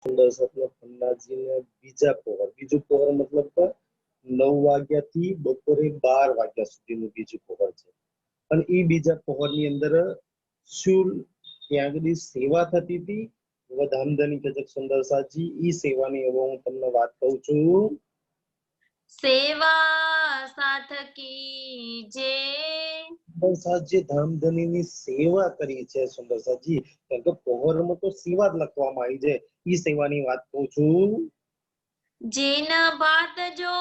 સુંદર સાતના પન્નાજીને બીજા પહોર, બીજું પહોર મતલબ કે 9 વાગ્યાથી બપોરે 12 વાગ્યા સુધીનું બીજું પહોર છે. અને એ બીજા પહોરની અંદર શું ત્યાં આગળ સેવા થતી હતી ધામધની કજક સુંદર સાજી. ઈ સેવાની હવે હું તમને વાત કહું છું. સેવા સાથ કી જે સુંદર સાજી ધામધનીની સેવા કરી છે સુંદર સાજી, કારણ કે પહોરમાં તો સેવા જ લખવામાં આવી છે. ઈ સેવાની વાત કહું છું. जिन बात जो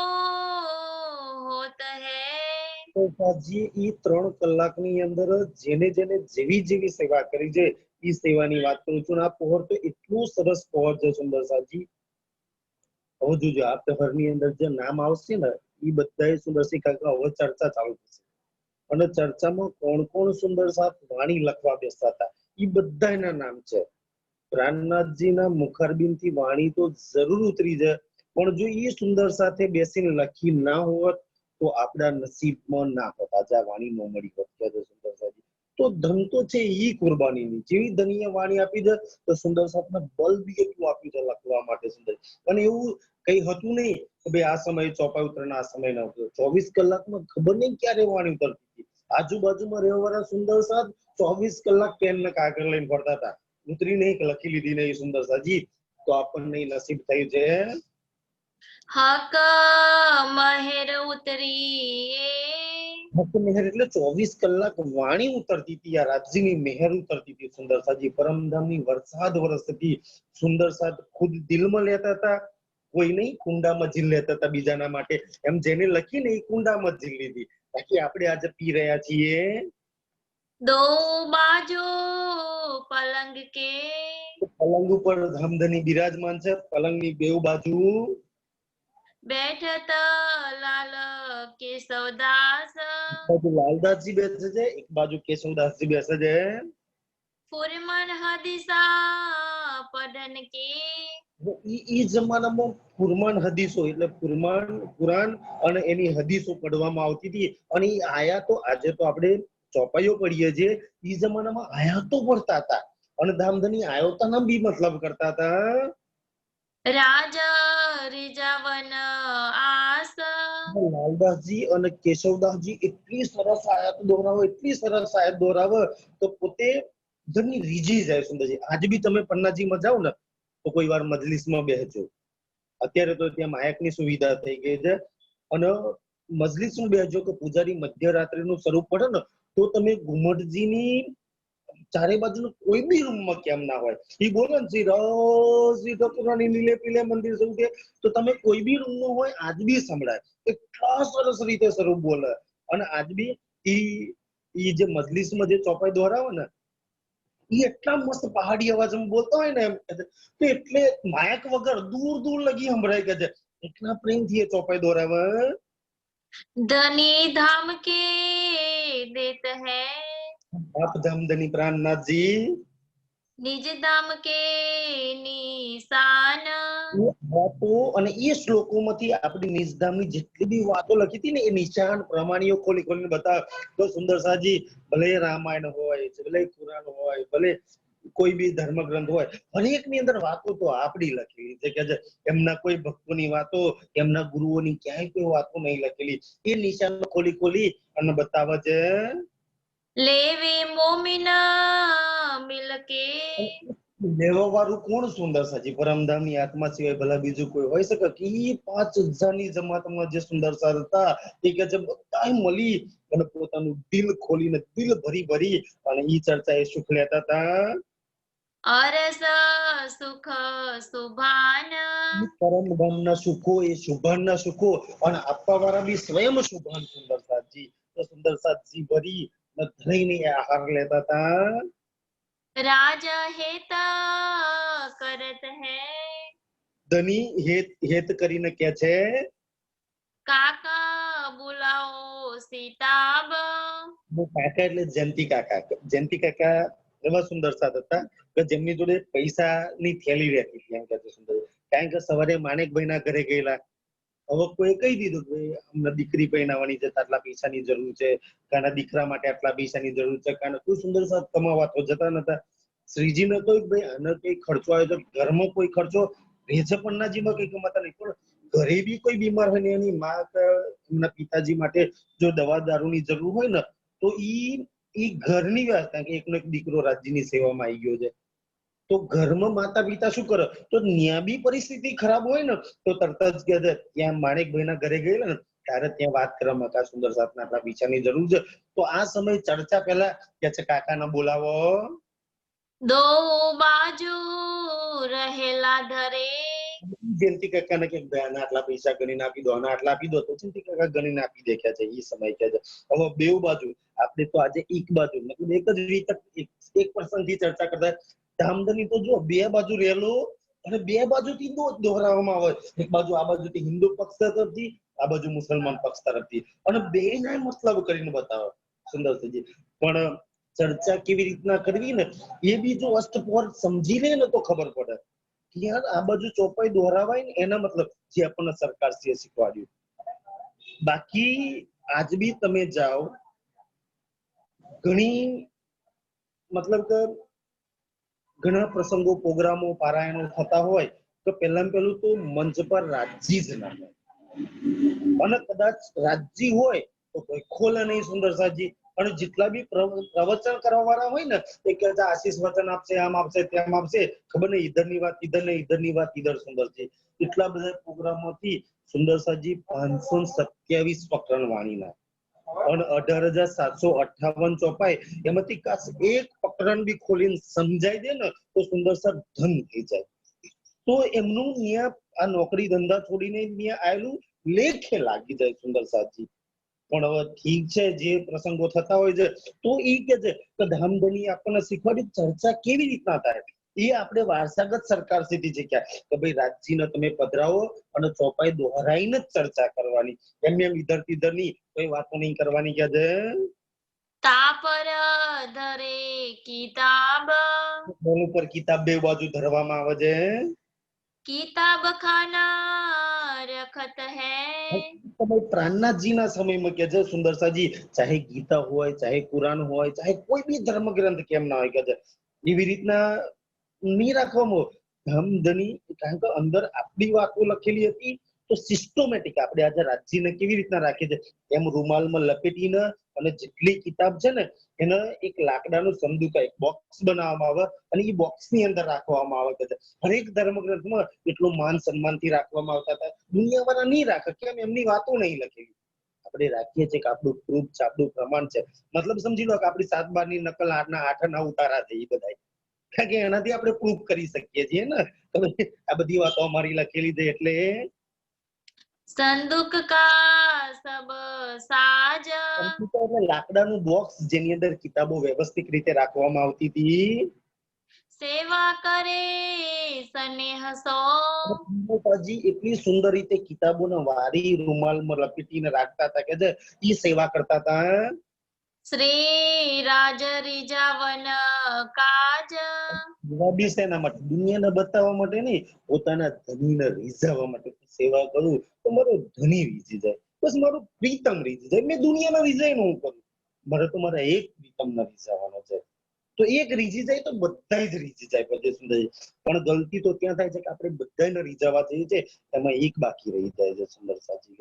होत है સાજી ઈ 3 કલાકની અંદર જેને જેને જેવી જેવી સેવા કરી છે ઈ સેવાની વાત કરું છું. આ પહોર તો એટલું સરસ પહોર છે સુંદર સાજી. હવે જોજો આ પહોરની અંદર જે નામ આવશે ને એ બધા સુંદરસિંહ કાકા હવે ચર્ચા ચાલુ થશે. અને ચર્ચામાં કોણ કોણ સુંદર સાથ વાણી લખવા બેસતા હતા એ બધાના નામ છે. પ્રાણનાથજીના મુખારબિનથી વાણી તો જરૂર ઉતરી જાય, પણ જો એ સુંદર સાથે બેસીને લખી ના હોત તો આપણા નસીબમાં ના હોત, આજે આ વાણી ન મળી હોત. સુંદર સાથી તો ધન તો છે ઈ કુરબાનીની. જેવી ધનીય વાણી આપી દે તો સુંદર સાથને બળ બી એટલું આપ્યું છે લખવા માટે સુંદર. અને એવું કઈ હતું નહીં કે ભાઈ આ સમયે ચોપાઈ ઉતરે આ સમય ન ઉતરે. 24 કલાકમાં ખબર નહીં ક્યારે વાણી ઉતરતી હતી. આજુબાજુમાં રહેવાવાળા સુંદર સાથ 24 કલાક પેન ને કાગળ લઈને ફરતા હતા. ઉતરી નહીં કે લખી લીધી નહીં સુંદર સાજી. તો આપણને નસીબ થયું છે હક મહેર ઉતરી હક મહેર એટલે 24 કલાક વાણી ઉતરતી હતી. આ રાજ્યની મહેર ઉતરતી હતી સુંદર સાજી. પરમધામની વરસાદ વરસતી. સુંદર સાથ ખુદ દિલમાં લેતા હતા, કોઈ નહીં કુંડામાં ઝીલ લેતા હતા બીજાના માટે. એમ જેને લખી ને એ કુંડામાં ઝીલ લીધી. બાકી આપણે આજે પી રહ્યા છીએ દો બાજુ પલંગ કે પલંગ ઉપર ધામધની બિરાજમાન છે. પલંગની બેઉ બાજુ બેઠત લાલ કેશવદાસ બાજુ લાલદાસજી બેસે છે, એક બાજુ કેશવદાસજી બેસે છે. ફુરમન હદીસા પઢન કે ઈ જમાનામાં ફુરમાન હદીસો એટલે ફુરમાન કુરાન અને એની હદીસો પડવામાં આવતી હતી. અને એ આયાતો આજે તો આપણે ચોપાઈઓ પડીએ છીએ, ઈ જમાનામાં આયાતો પડતા હતા. અને ધામધની આયોતાના બી મતલબ કરતા હતા. રાજ રીજાવન આસ લાલદાસજી અને કેશવદાસજી એટલી સરસ આયાત દોહરાવે, એટલી સરસ આયાત દોહરાવે તો પોતે ઘરની રીઝી જાય સુંદરજી. આજે બી તમે પન્નાજીમાં જાઓ ને તો કોઈ વાર મજલિસમાં બેસજો. અત્યારે તો ત્યાં માયકની સુવિધા થઈ ગઈ છે. અને મજલિસમાં બેસજો કે પૂજારી મધ્યરાત્રિનું સ્વરૂપ પડે ને તો તમે ઘુમટજીની ચારે બાજુનું કોઈ બી રૂમમાં કેમ ના હોય એ બોલે ને શ્રી ઠાકુરાની નીલે પીલે મંદિર સૌથી, તો તમે કોઈ બી રૂમમાં હોય આજ બી સંભળાય. એટલા સરસ રીતે સ્વરૂપ બોલે. અને આજ બી ઈ જે મજલિસમાં જે ચોપાઈ દોરાવે ને એ એટલા મસ્ત પહાડી અવાજમાં બોલતા હોય ને એમ તો એટલે માયક વગર દૂર દૂર લગી સંભળાય કે છે. એટલા પ્રેમથી એ ચોપાઈ દોરાવે. ધની ધામ કે દેત હૈ બાપ ધામધની પ્રાણનાથજી નિજ ધામ કે નિશાન વાતો અને એ શ્લોકોમાંથી આપણી નિજધામની જેટલી બી વાતો લખી હતી ને એ નિશાન પ્રમાણીઓ ખોલી ખોલીને બતાવે તો સુંદર સાજી. ભલે રામાયણ હોય, ભલે કુરાન હોય, ભલે કોઈ બી ધર્મગ્રંથ હોય, હરેક ની અંદર વાતો તો આપણી લખેલી છે કે એમના કોઈ ભક્તોની વાતો, એમના ગુરુઓની ક્યાંય કોઈ વાતો નહીં લખેલી. એ નિશાન ખોલી ખોલી અને બતાવે છે. લેવે મોમિન મિલકે લેવા વાળું કોણ સુંદર સાજી? પરમધામની આત્મા સિવાય ભલા બીજું કોઈ હોય શકે કે? 5000ની જમાતમાં જે સુંદર સાર હતા એ કે છે બધા મળી અને પોતાનું દિલ ખોલીને દિલ ભરી ભરી અને ઈ ચર્ચા એ સુખ લેતા હતા. અરસ સુખ સુભાન પરમધામના સુખો એ શુભાનના સુખો અને આપવા વાળા બી સ્વયં શુભાન સુંદર સાજી. તો સુંદર સાજી ભરી ધણીને આહાર લેતા હતા. રાજ હેત કરત હૈ ધની હેત કરીને કે છે કાકા બોલાવો સીતાબ કાકા એટલે જયંતિ કાકા. જયંતિ કાકા એવા સુંદર સાથ હતા કે જેમની જોડે પૈસાની થેલી રહેતી હતી. એમ કે સુંદર, કારણ કે સવારે માણેકભાઈ ના ઘરે ગયેલા, હવે કોઈ કહી દીધું કે અમને દીકરી પહેરાવાની છે આટલા પૈસાની જરૂર છે, કાના દીકરા માટે આટલા પૈસાની જરૂર છે, કાના કોઈ સુંદર સાથ કમાવા તો જતા નતા. શ્રીજીને તો ભાઈ આને કઈ ખર્ચો આવ્યો તો ઘરમાં કોઈ ખર્ચો રેજપન્નાજીમાં કઈ કમાતા નહીં, પણ ઘરે બી કોઈ બીમાર હોય ને એની માં કે એમના પિતાજી માટે જો દવા દારૂની જરૂર હોય ને તો ઈ ઘરની વ્યવસ્થા, કે એકનો એક દીકરો રાજ્યની સેવામાં આવી ગયો છે તો ઘરમાં માતા પિતા શું કરે, તો ત્યાં બી પરિસ્થિતિ ખરાબ હોય ને તો તરત જ કે છે ત્યાં માણેકભાઈના ઘરે ગયેલા ને ત્યારે ત્યાં વાત કરવામાં કે સુંદર સાતના આટલા પૈસાની જરૂર છે, તો આ સમય ચર્ચા પહેલા કે છે કાકાને બોલાવો, દો બાજુ રહેલા ધરે, જયંતિ કાકાને કે ભાઈ આના આટલા પૈસા ગણીને આપી દો, આના આટલા આપી દો, તો જયંતિ કાકા ગણીને આપી દે કે છે એ સમય કે છે. હવે બેઉ બાજુ આપણે તો આજે એક બાજુ મતલબ એક જ રીતે એક પ્રસંગથી ચર્ચા કરતા, ધામધની તો જો બે બાજુ રહેલું અને બે બાજુથી દોહરાવવામાં આવે, એક બાજુ આ બાજુથી હિન્દુ પક્ષ તરફથી, આ બાજુ મુસલમાન પક્ષ તરફથી, અને બેને મતલબ કરીને બતાવે સુંદરજી. પણ ચર્ચા કેવી રીતના કરવી ને એ બી જો અષ્ટપહર સમજી લે ને તો ખબર પડે કે યાર આ બાજુ ચોપાઈ દોહરાવાય ને એના મતલબ જે આપણને સરકારશ્રીએ શીખવાડ્યું. બાકી આજ બી તમે જાઓ ઘણી મતલબ કે ઘણા પ્રસંગો પ્રોગ્રામો પારાયણો થતા હોય તો પહેલામાં પહેલું તો મંચ પર રાજજી જ ના હોય, અને કદાચ રાજજી હોય તો કોઈ ખોલે નહીં સુંદર સાજી, અને જેટલા બી પ્રવચન કરવા વાળા હોય ને એ કહેતા આશીષ વચન આપશે, આમ આપશે તેમ આપશે, ખબર નહીં ઈધરની વાત ઈધર ને ઈધરની વાત ઈધર. સુંદરજી એટલા બધા પ્રોગ્રામોથી સુંદરસાજી 527 પ્રકરણ વાણીના અને 18,758 ચોપાઈ, એમાંથી કાશ એક પ્રકરણ બી ખોલીને સમજાઈ દે ને તો સુંદરસા ધન થઈ જાય. તો એમનું ન્યા આ નોકરી ધંધા છોડીને ન્યા આયેલું લેખે લાગી જાય સુંદરસાજી. પણ હવે ઠીક છે જે પ્રસંગો થતા હોય છે તો એ કે છે કે ધામધની આપણને શીખવાડી ચર્ચા કેવી રીતના થાય, એ આપણે વારસાગત સરકાર સુધી શીખ્યા કે ભાઈ રાજજીને તમે પધરાવો અને ચોપાઈ દોહરાઈને જ ચર્ચા કરવાની, એમ ઈધર તીધર ની કોઈ વાતો નહીં કરવાની. કે છે તા પર ધરે કિતાબ, બોલ ઉપર કિતાબ બે બાજુ ધરવામાં આવે છે, કિતાબ ખાના રખત હૈ, તમે પ્રાણનાથજીના સમયમાં કે છે સુંદરસાજી ચાહે ગીતા હોય, ચાહે કુરાન હોય, ચાહે કોઈ બી ધર્મ ગ્રંથ કેમ ના હોય કે છે એવી રીતના નહીં રાખવામાં ધામધની, કારણ કે અંદર આપણી વાતો લખેલી હતી તો સિસ્ટમેટિક આપણે આજે રાજજીને કેવી રીતના રાખીએ છીએ એમ રૂમાલમાં લપેટીને અને જેટલી કિતાબ છે ને એને એક લાકડાનું સંદૂક એક બોક્સ બનાવવામાં આવે અને એ બોક્સની અંદર રાખવામાં આવે છે. હરેક ધર્મગ્રંથમાં એટલું માન સન્માનથી રાખવામાં આવતા હતા, દુનિયાવાળા નહીં રાખે કેમ એમની વાતો નહીં લખેલી, આપણે રાખીએ છીએ કે આપણું પ્રૂફ છે, આપણું પ્રમાણ છે. મતલબ સમજી લો કે આપણી 7/12 ની નકલ 8/8 ના ઉતારા છે એ બધા, કારણ કે એનાથી આપણે પ્રૂફ કરી શકીએ છીએ ને આ બધી વાતો અમારી લખેલી છે. એટલે સંદૂક કા સબ સાજ, એટલે લાકડાનું બોક્સ જેની અંદર કિતાબો વ્યવસ્થિત રીતે રાખવામાં આવતી હતી, સેવા કરે સ્નેહ સો, હજી એટલી સુંદર રીતે કિતાબોને વારી રૂમાલમાં લપેટીને રાખતા હતા કે ઈ સેવા કરતા હતા. શ્રી રાજ રીઝાવન કાજ, બી શેના માટે? દુનિયાને બતાવવા માટે નહીં, પોતાના ધનીને રીઝવવા માટે. સેવા કરું તો મારો ધની રીઝી જાય, બસ મારો પ્રીતમ રીઝી જાય, મેં દુનિયાના રીઝાઈને હું કરું, મારે તો મારા એક પ્રીતમને રીઝવવાનો છે. તો એક રીઝી જાય તો બધા જ રીઝી જાય પછી સુંદરજી. પણ ગલતી તો ત્યાં થાય છે કે આપણે બધાને રીઝવવા જઈએ છીએ એમાં એક બાકી રહી જાય છે સુંદર સાજી.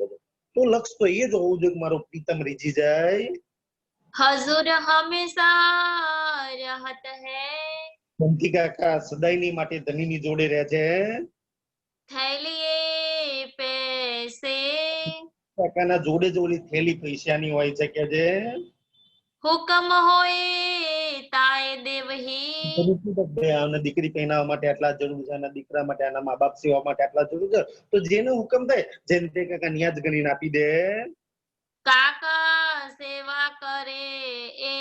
તો લક્ષ તો એ જ હોવું જોઈએ કે મારો પ્રીતમ રીઝી જાય. હજુર હંમેશા રહત હૈ, ધનથી કાકા સદાયની માટે ધનીની જોડે રહે છે, થેલીએ પૈસે, કાકાના જોડે જ ઓલી થેલી પૈસાની હોય છે કે જે હુકમ હોય તાએ દેવહી, આને દીકરી પહેરાવવા માટે આટલા જરૂર છે, આના દીકરા માટે, આના મા બાપ સેવા માટે આટલા જરૂર છે, તો જેનો હુકમ થાય જેને તે કાકા ન્યાજ ગણીને આપી દે. કાકા સેવા કરે એ,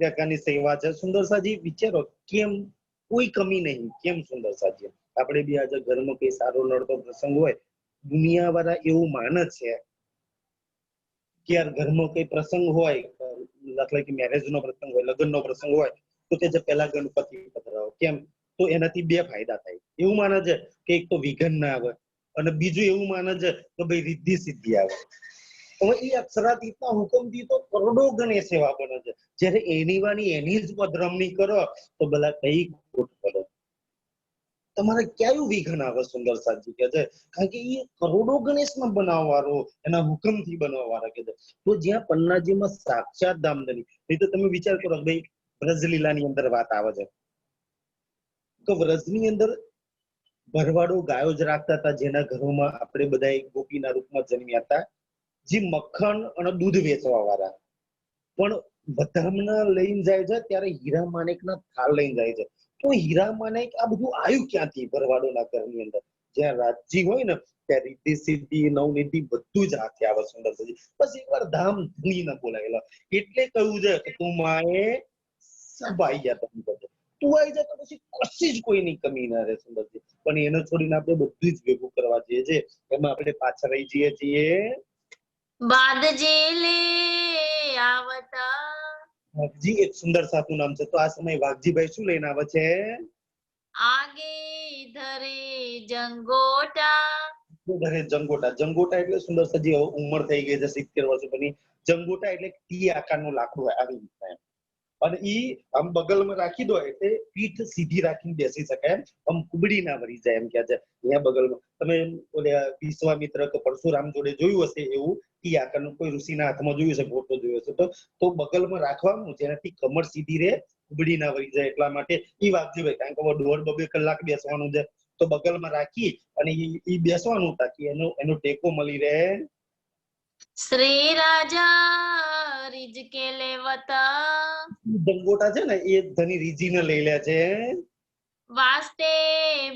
કાકાની સેવા છે. સુંદરસાજી વિચારો કેમ કોઈ કમી નહીં, કેમ સુંદરસાજી આપણે બી આજે ઘરમાં કઈ સારો નડતો પ્રસંગ હોય, દુનિયા વાળા એવું માને છે કે યાર ઘરમાં કઈ પ્રસંગ હોય, દાખલા કે મેરેજ નો પ્રસંગ હોય, લગ્ન નો પ્રસંગ હોય તો તે પહેલા ગણપતિ પધરાવો. કેમ? તો એનાથી બે ફાયદા થાય, એવું માને છે કે એક તો વિઘ્ન ના આવે અને બીજું એવું માને છે કે ભાઈ રિદ્ધિ સિદ્ધિ આવે. હવે એ અક્ષરાતીતના હુકમથી તો કરોડો ગણે સેવા બને છે. જ્યારે એની વાણી એની જ પધરામણી કરો તો ભલા કઈ ખોટ પડે? તમારે ક્યાંય વિઘન આવે સુંદર સાજી કે છે, કારણ કે એ કરોડો ગણેશમાં બનાવવાળો, એના હુકમથી બનાવવાળા કે છે. તો જ્યાં પન્નાજીમાં સાક્ષાત ધામધની, નહીં તો તમે વિચાર કરો ભાઈ વ્રજલીલાની અંદર વાત આવે છે તો વ્રજની અંદર ભરવાડો ગાયો જ રાખતા હતા, જેના ઘરોમાં આપણે બધા ગોપીના રૂપમાં જન્મ્યા હતા, જે મક્ખણ અને દૂધ વેચવા વાળા. પણ વધામણા લઈને જાય છે ત્યારે હીરા માણેકના થાળ લઈને જાય છે. તો હીરા માણેક આ બધું આવ્યું ક્યાંથી ભરવાડોના ઘરની અંદર? જ્યાં રાજજી હોય ને ત્યાં રીતિ સિદ્ધિ નવનીતિ બધું જ હાથે આવે સુંદર સજી. બસ એકવાર ધામ ધૂણી ન બોલાયેલા એટલે કહ્યું છે કે તું માએ સબ આવી ગયા. તમે કહો તું આવી જાય તો પછી કશી જ કોઈની કમી ના રહે સુંદરજી. પણ એને છોડીને આપણે બધું જ ભેગું કરવા જઈએ છીએ, એમાં આપણે પાછળ રહી જઈએ છીએ. બાદજે લે આવતા. વાઘજી એક સુંદર સાતું નામ છે. તો આ સમયે વાઘજીભાઈ શું લઈને આવે છે? આગે ધરે જંગોટા. ધરે જંગોટા. જંગોટા એટલે સુંદર સજી ઉંમર થઈ ગઈ છે 70 વર્ષ ઉપરની. જંગોટા એટલે ટી આકારનું લાકડું આવી રીતના એમ. અને ઈ આમ બગલમાં રાખી દો એટલે પીઠ સીધી રાખીને બેસી શકાય એમ, આમ કુબડી ના વળી જાય એમ કે છે. અહીંયા બગલમાં તમે ઓલે વિશ્વામિત્ર કે પરશુરામ જોડે જોયું હશે એવું ઈ આકારનું કોઈ ઋષિના હાથમાં જોયું હશે, ફોટો જોયો હશે તો બગલમાં રાખવાનું, જેનાથી કમર સીધી રહે, કુબડી ના વળી જાય. એટલા માટે ઈ વાઘજીભાઈ, કારણ કે 1.5-2 કલાક બેસવાનું છે, તો બગલમાં રાખી અને ઈ બેસવાનું તાકી એનો ટેકો મળી રહે. શ્રી રાજા રીઝકે લેવતા. જંગોટા છે ને એ ધની રીજીને લઈ લે છે. વાસ્તે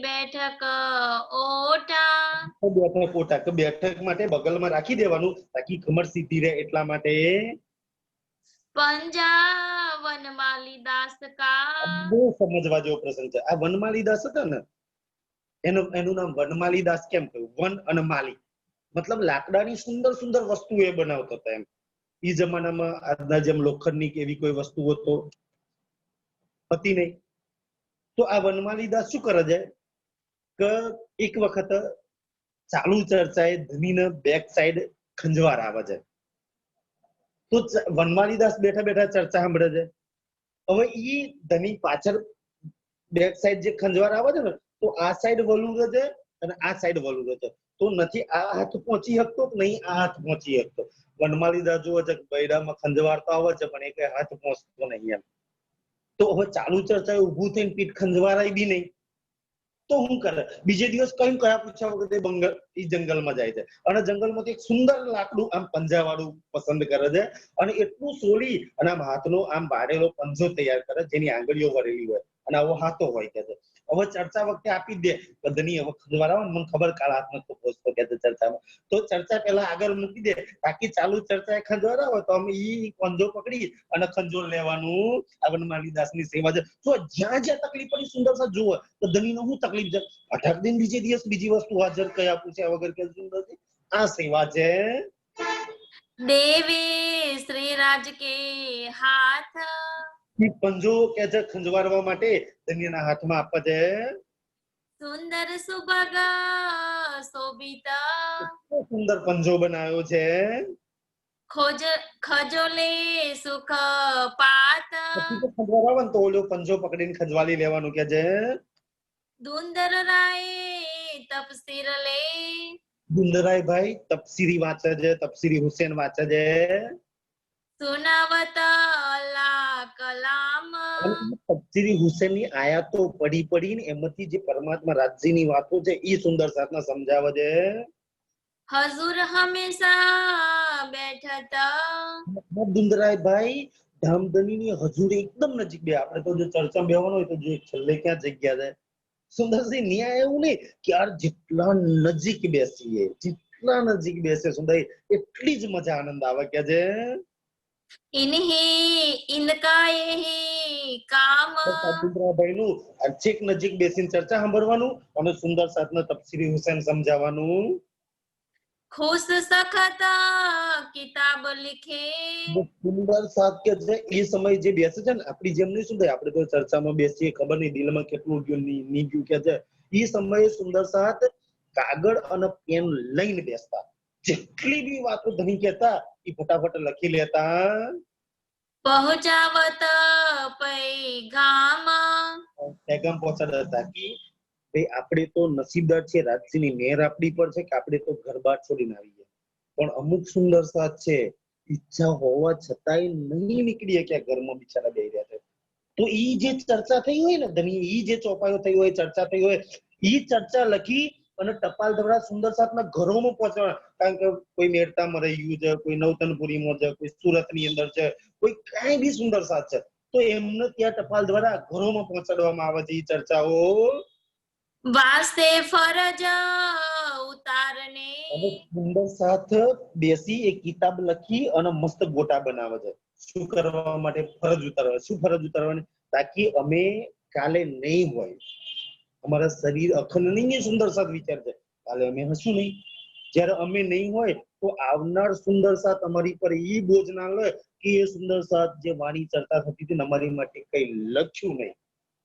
બેઠક ઓટા. બેઠક ઓટા કે બેઠક માટે બગલમાં રાખી દેવાનું તાકી કમર સીધી રહે. એટલા માટે પંજા વનમાલી દાસ કા. બહુ સમજવા જેવો પ્રસંગ છે. આ વનમાલી દાસ હતા ને એનું નામ વનમાલી દાસ કેમ કહ્યું? વન અને માલી મતલબ લાકડાની સુંદર સુંદર વસ્તુ એ બનાવતો હતો એમ. ઈ જમાનામાં આજના જેમ લોખંડની એવી કોઈ વસ્તુઓ તો હતી નહીં. તો આ વનમાલી દાસ શું કરે છે કે એક વખત ચાલુ ચર્ચાએ ધનીને બેક સાઈડ ખંજવાર આવે છે. તો વનમાલી દાસ બેઠા બેઠા ચર્ચા સાંભળે છે. હવે ઈ ધની પાછળ બેક સાઈડ જે ખંજવાર આવે છે ને, તો આ સાઈડ વલું છે અને આ સાઈડ વલું છે. તો નથી આ હાથ પહોંચી શકતો, નહીં આ હાથ પહોંચી શકતો. વનમાલી દાસ જોવે છે બૈડામાં ખંજવાર તો આવે છે પણ એક હાથ પહોંચતો નહીં એમ. તો હવે ચાલુ ચર્ચા ઉભું થઈને પીઠ ખંજવારાય બી નહીં. તો શું કરે? બીજે દિવસ કઈ કયા પૂછ્યા વગર એ જંગલમાં જાય છે અને જંગલમાંથી એક સુંદર લાકડું આમ પંજા વાળું પસંદ કરે છે અને એટલું સોલી અને આમ હાથનો આમ વાળેલો પંજો તૈયાર કરે જેની આંગળીઓ વળેલી હોય અને આવો હાથો હોય કે છે. હવે ચર્ચા વખતે આપી દે બધાની હવે ખંજવાર આવે, મને ખબર કાળ હાથ નથી પહોંચતો કે ચર્ચામાં, તો ચર્ચા પહેલા આગળ મૂકી દે તાકી ચાલુ ચર્ચા એ ખંજવાર આવે તો અમે ઈ પંજો પકડી અને ખંજોર લેવાનું. આ વનમાલી દાસની સેવા છે. તો જ્યાં જ્યાં તકલીફ પડી સુંદર સા જોવે તો ધનીનો શું તકલીફ છે, અઢાર દિન બીજે દિવસ બીજી વસ્તુ હાજર કયા પૂછ્યા વગર કે સુંદર છે. આ સેવા છે. દેવી શ્રી રાજ કે હાથ. પંજો કે છે ખંજવારવા માટે ધન્યના હાથમાં આપે છે. સુંદર સુભગ શોભિતા. સુંદર પંજો બનાવ્યો છે. ખજોલે સુખ પાત. ખંજવાર આવે ને તો ઓલો પંજો પકડીને ખંજવાલી લેવાનું કે છે. દુંદર રાય તપસીર લે. દુંદરાય ભાઈ તપસીરી વાંચે છે, તપસીરી હુસેન વાંચે છે. સુનાવતા અલ્લાહ કલામ. તપસીરી હુસેનની આયાતો પડી પડીને એમાંથી જે પરમાત્મા રાજ્યની વાતો છે એ સુંદર સાધના સમજાવે છે. હજુર હંમેશા બેઠતા. દુંદરાય ભાઈ ધામધનીની હજુર એકદમ નજીક બે. આપણે તો જો ચર્ચા બેવાનું હોય તો જે છેલ્લે ક્યાં જગ્યા છે સુંદરસિંહ ન્યાય એવું નહીં કે યાર જેટલા નજીક બેસીએ જેટલા નજીક બેસે સુંદર એટલી જ મજા આનંદ આવે કે છે. ઇન્હી ઇનકા યહી કામ. દુંદરાભાઈ નું છેક નજીક બેસીને ચર્ચા સાંભળવાનું અને સુંદર સાધના તપસીરી હુસેન સમજાવવાનું. ખુશ સખતા કિતાબ લીખે. સુંદર સાથ કે છે એ સમય જે બેસે છે ને આપણી જેમ નહીં સુંદર, આપણે તો ચર્ચામાં બેસીએ ખબર નહીં દિલમાં કેટલું ગયું નહીં ગયું કે છે. એ સમયે સુંદર સાથ કાગળ અને પેન લઈને બેસતા. જેટલી બી વાતો ધની કહેતા એ ફટાફટ લખી લેતા. પહોંચાવત પૈગામ. પેગામ પહોંચાડતા હતા કે ભાઈ આપણે તો નસીબદાર છે, રાજ્યની મેર આપણી પર છે કે આપણે તો ઘર બાર છોડીને આવી ગયા, પણ અમુક સુંદર સાથ છે ઈચ્છા હોવા છતાંય નહીં નીકળી કે ઘરમાં બિચારા બેહી રહ્યા છે. તો ઈ જે ચર્ચા થઈ હોય ને ધણી, ઈ જે ચોપાયો થઈ હોય, ચર્ચા થઈ હોય, ઈ ચર્ચા લખી અને ટપાલ દ્વારા સુંદર સાથના ઘરોમાં પહોંચવા. કારણ કે કોઈ મેરતામાં રહી ગયું છે, કોઈ નવતનપુરીમાં છે, કોઈ સુરતની અંદર છે, કોઈ કાંઈ બી સુંદર સાથ છે, તો એમને ત્યાં ટપાલ દ્વારા ઘરોમાં પહોંચાડવામાં આવે છે ઈ ચર્ચાઓ. વાસ્તે ફરજ ઉતારને. અને સુંદર સાથ બેસી એક કિતાબ લખી અને મસ્ત ગોટા બનાવે છે. શું કરવા માટે? ફરજ ઉતારવા. શું ફરજ ઉતારવાની? તાકી અમે કાલે નહીં હોય, અમારા શરીર અખંડ નહીં એ સુંદર સાથ વિચાર છે, કાલે અમે હશું નહીં. જ્યારે અમે નહીં હોય તો આવનાર સુંદર સાથ અમારી પર ઈ બોજ ના લે કે એ સુંદર સાથ જે વાણી ચર્ચા થતી હતી ને અમારી માટે કઈ લખ્યું નહીં.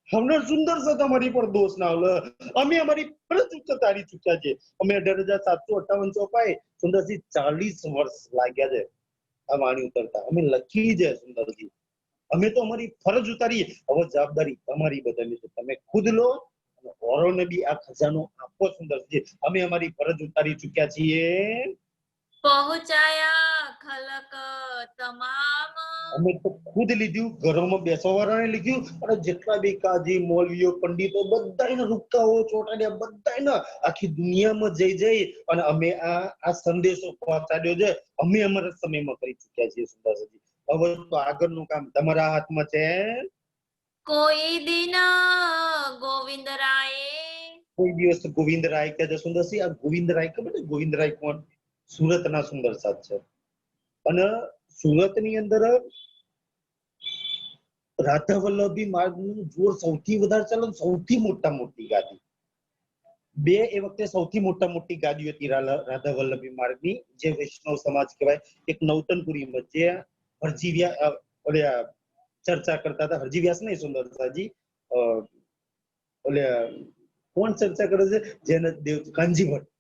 આવનાર સુંદર સાથ અમારી પર દોષ ના લે. અમે અમારી ફરજ ઉતારી ચૂક્યા છે. અમે 18,758 ચોપાય સુંદરજી 40 વર્ષ લાગ્યા છે આ વાણી ઉતરતા. અમે લખી છે સુંદરજી, અમે તો અમારી ફરજ ઉતારી. હવે જવાબદારી તમારી બધાની છે, તમે ખુદ લો અને ઓરોને બી આ ખજાનો આપો સુંદરજી. અમે અમારી ફરજ ઉતારી ચૂક્યા છીએ. પહોંચાયા ખલક તમામ. અમે તો ખુદ લીધું, ઘરોમાં બેસવાવાળાને લીધું, અને જેટલા બી કાજી મૌલવીઓ પંડિતો બધાને રૂપકાઓ ચોટાડ્યા, બધાને આખી દુનિયામાં જઈ અને અમે આ સંદેશો પહોંચાડ્યો છે. અમે અમારા સમયમાં કરી ચૂક્યા છીએ સુંદરજી. હવે તો આગળનું કામ તમારા હાથમાં છે. કોઈ દિન ગોવિંદરાયે. કોઈ દિવસ ગોવિંદરાય કહે છે સુંદરસિંહ. આ ગોવિંદરાય ખબર છે? ગોવિંદરાય કોણ? સુરતના સુંદર સાથ છે. અને સુરતની અંદર રાધા વલ્લભી માર્ગનું જોર સૌથી વધારે ચાલે, સૌથી મોટી ગાદી. બે એ વખતે સૌથી મોટી ગાદીઓ હતી રાધા વલ્લભી માર્ગની, જે વૈષ્ણવ સમાજ કહેવાય. એક નવતનપુરીમાં જે ચર્ચા કરતા હતા, હરજી વ્યાસ નહીં, સુંદરસાજી કોણ ચર્ચા કરે છે? જેને દેવ કાનજી ભટ્ટ,